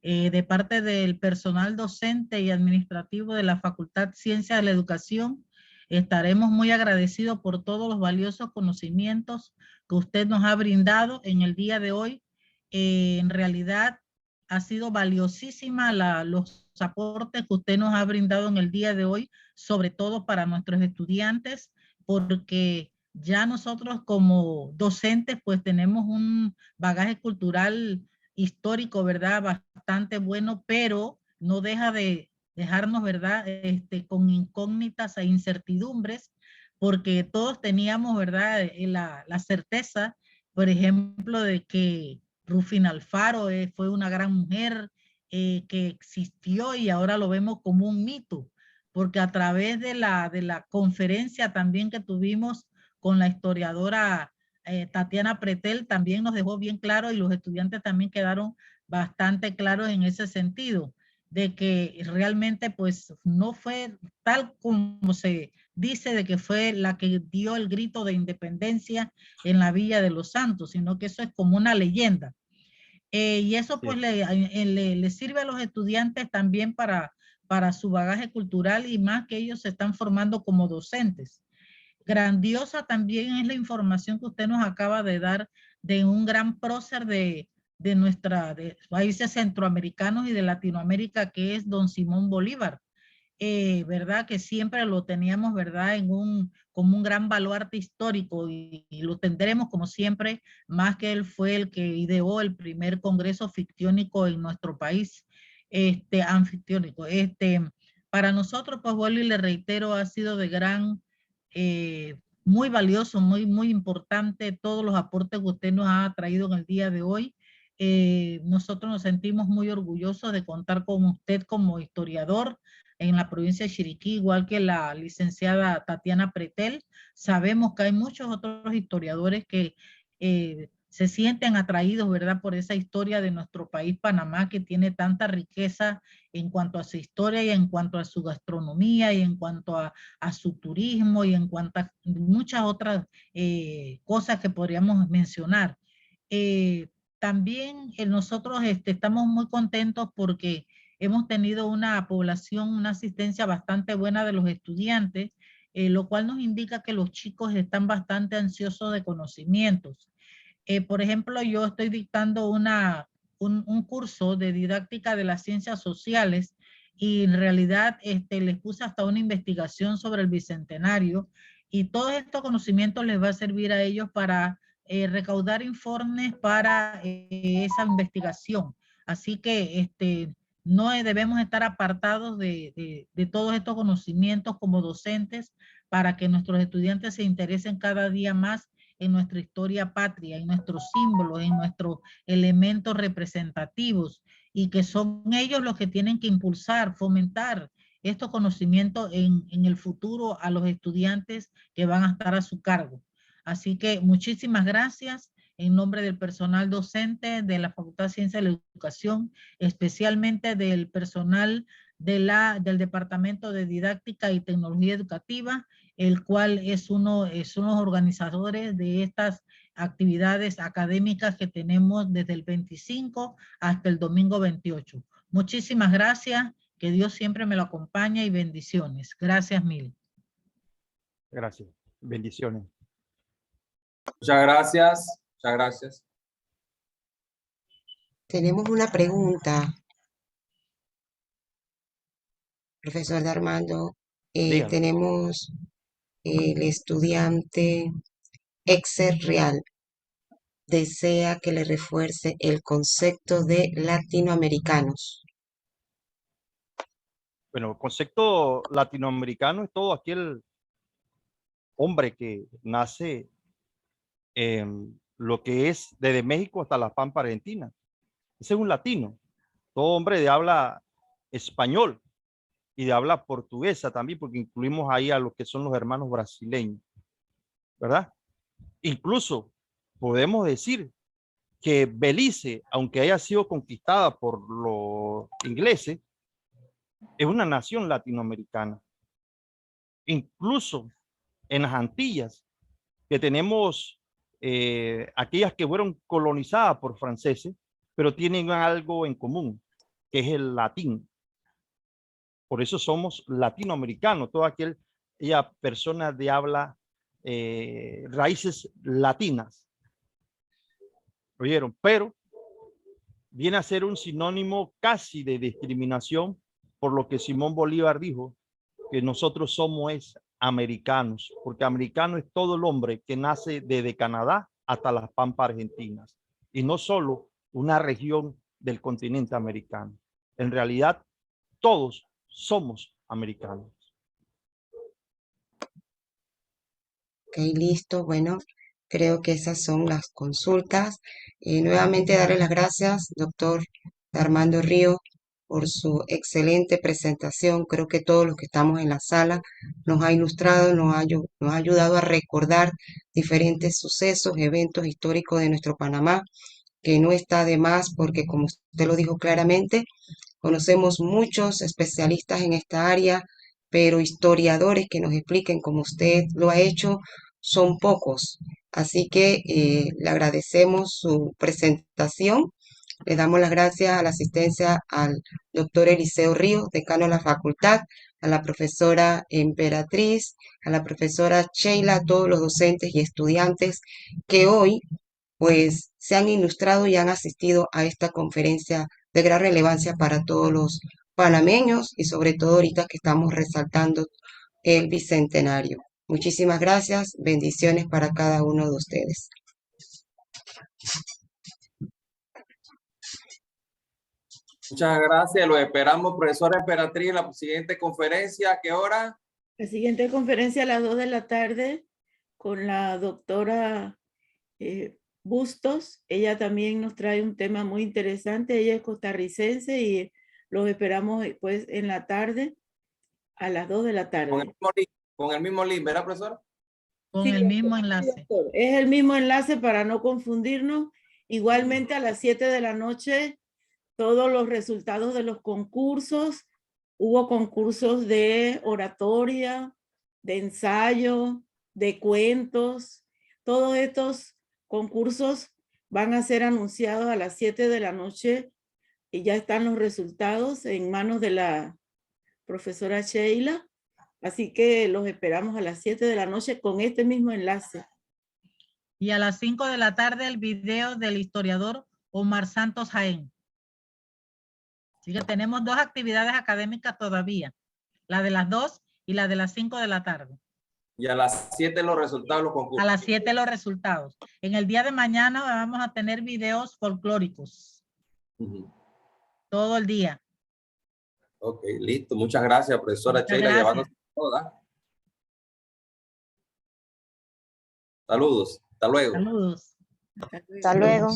De parte del personal docente y administrativo de la Facultad Ciencias de la Educación, Estaremos muy agradecidos por todos los valiosos conocimientos que usted nos ha brindado en el día de hoy. En realidad ha sido valiosísima los aportes que usted nos ha brindado en el día de hoy, sobre todo para nuestros estudiantes, porque ya nosotros como docentes pues tenemos un bagaje cultural histórico, ¿verdad? Bastante bueno, pero no deja de dejarnos, ¿verdad? Con incógnitas e incertidumbres, porque todos teníamos, ¿verdad? La certeza, por ejemplo, de que Rufina Alfaro fue una gran mujer que existió y ahora lo vemos como un mito, porque a través de la conferencia también que tuvimos con la historiadora Tatiana Pretel también nos dejó bien claro y los estudiantes también quedaron bastante claros en ese sentido, de que realmente pues no fue tal como se dice de que fue la que dio el grito de independencia en la Villa de los Santos, sino que eso es como una leyenda. Y eso pues le sirve a los estudiantes también para su bagaje cultural y más que ellos se están formando como docentes. Grandiosa también es la información que usted nos acaba de dar de un gran prócer de países centroamericanos y de Latinoamérica, que es don Simón Bolívar. ¿Verdad? Que siempre lo teníamos, ¿verdad? Como un gran baluarte histórico y lo tendremos como siempre, más que él fue el que ideó el primer congreso fictiónico en nuestro país, anfictiónico. Para nosotros, pues, vuelvo y le reitero, ha sido de gran, muy valioso, muy importante todos los aportes que usted nos ha traído en el día de hoy. Nosotros nos sentimos muy orgullosos de contar con usted como historiador en la provincia de Chiriquí, igual que la licenciada Tatiana Pretel. Sabemos que hay muchos otros historiadores que se sienten atraídos, ¿verdad?, por esa historia de nuestro país, Panamá, que tiene tanta riqueza en cuanto a su historia y en cuanto a su gastronomía y en cuanto a su turismo y en cuanto a muchas otras cosas que podríamos mencionar. También nosotros estamos muy contentos porque hemos tenido una población, una asistencia bastante buena de los estudiantes, lo cual nos indica que los chicos están bastante ansiosos de conocimientos. Por ejemplo, yo estoy dictando un curso de didáctica de las ciencias sociales y en realidad les puse hasta una investigación sobre el Bicentenario y todos estos conocimientos les va a servir a ellos para recaudar informes para esa investigación. Así que no debemos estar apartados de todos estos conocimientos como docentes para que nuestros estudiantes se interesen cada día más en nuestra historia patria, en nuestros símbolos, en nuestros elementos representativos, y que son ellos los que tienen que impulsar, fomentar estos conocimientos en el futuro a los estudiantes que van a estar a su cargo. Así que muchísimas gracias en nombre del personal docente de la Facultad de Ciencia de la Educación, especialmente del personal del Departamento de Didáctica y Tecnología Educativa, el cual es uno de los organizadores de estas actividades académicas que tenemos desde el 25 hasta el domingo 28. Muchísimas gracias, que Dios siempre me lo acompañe y bendiciones. Gracias mil. Gracias. Bendiciones. Muchas gracias. Muchas gracias. Tenemos una pregunta, profesor Darmando. Dígame. Tenemos el estudiante Exer Real. Desea que le refuerce el concepto de latinoamericanos. Bueno, el concepto latinoamericano es todo aquel hombre que nace en lo que es desde México hasta la Pampa Argentina. Ese es un latino. Todo hombre de habla español y de habla portuguesa también, porque incluimos ahí a los que son los hermanos brasileños, ¿verdad? Incluso podemos decir que Belice, aunque haya sido conquistada por los ingleses, es una nación latinoamericana. Incluso en las Antillas, que tenemos aquellas que fueron colonizadas por franceses, pero tienen algo en común, que es el latín. Por eso somos latinoamericanos, todo aquel ella persona de habla raíces latinas. ¿Oyeron? Pero viene a ser un sinónimo casi de discriminación, por lo que Simón Bolívar dijo que nosotros somos americanos, porque americano es todo el hombre que nace desde Canadá hasta las Pampas argentinas, y no solo una región del continente americano. En realidad, todos somos americanos. Ok, listo. Bueno, creo que esas son las consultas. Nuevamente darle las gracias, doctor Armando Río, por su excelente presentación. Creo que todos los que estamos en la sala nos ha ilustrado, nos ha ayudado a recordar diferentes sucesos, eventos históricos de nuestro Panamá, que no está de más porque, como usted lo dijo claramente, conocemos muchos especialistas en esta área, pero historiadores que nos expliquen como usted lo ha hecho son pocos. Así que le agradecemos su presentación. Le damos las gracias a la asistencia al doctor Eliseo Ríos, decano de la facultad, a la profesora Emperatriz, a la profesora Sheila, a todos los docentes y estudiantes que hoy pues se han ilustrado y han asistido a esta conferencia de gran relevancia para todos los panameños y sobre todo ahorita que estamos resaltando el bicentenario. Muchísimas gracias, bendiciones para cada uno de ustedes. Muchas gracias. Lo esperamos, profesora Emperatriz, en la siguiente conferencia. ¿A qué hora? La siguiente conferencia a las 2 de la tarde con la doctora Bustos. Ella también nos trae un tema muy interesante. Ella es costarricense y los esperamos pues en la tarde a las 2 de la tarde. Con el mismo link, ¿verdad, profesora? Con Sí, el mismo doctor, enlace. doctor. Es el mismo enlace para no confundirnos. Igualmente a las 7 de la noche, todos los resultados de los concursos. Hubo concursos de oratoria, de ensayo, de cuentos. Todos estos concursos van a ser anunciados a las 7 de la noche y ya están los resultados en manos de la profesora Sheila. Así que los esperamos a las 7 de la noche con este mismo enlace. Y a las 5 de la tarde el video del historiador Omar Santos Jaén. Así que tenemos 2 actividades académicas todavía, la de las 2 y la de las 5 de la tarde. Y a las 7 los resultados de los concursos. A las 7 los resultados. En el día de mañana vamos a tener videos folclóricos. Todo el día. Ok, listo. Muchas gracias, profesora Muchas Sheila, gracias. llevándose toda. Saludos. Hasta luego. Saludos. Hasta luego.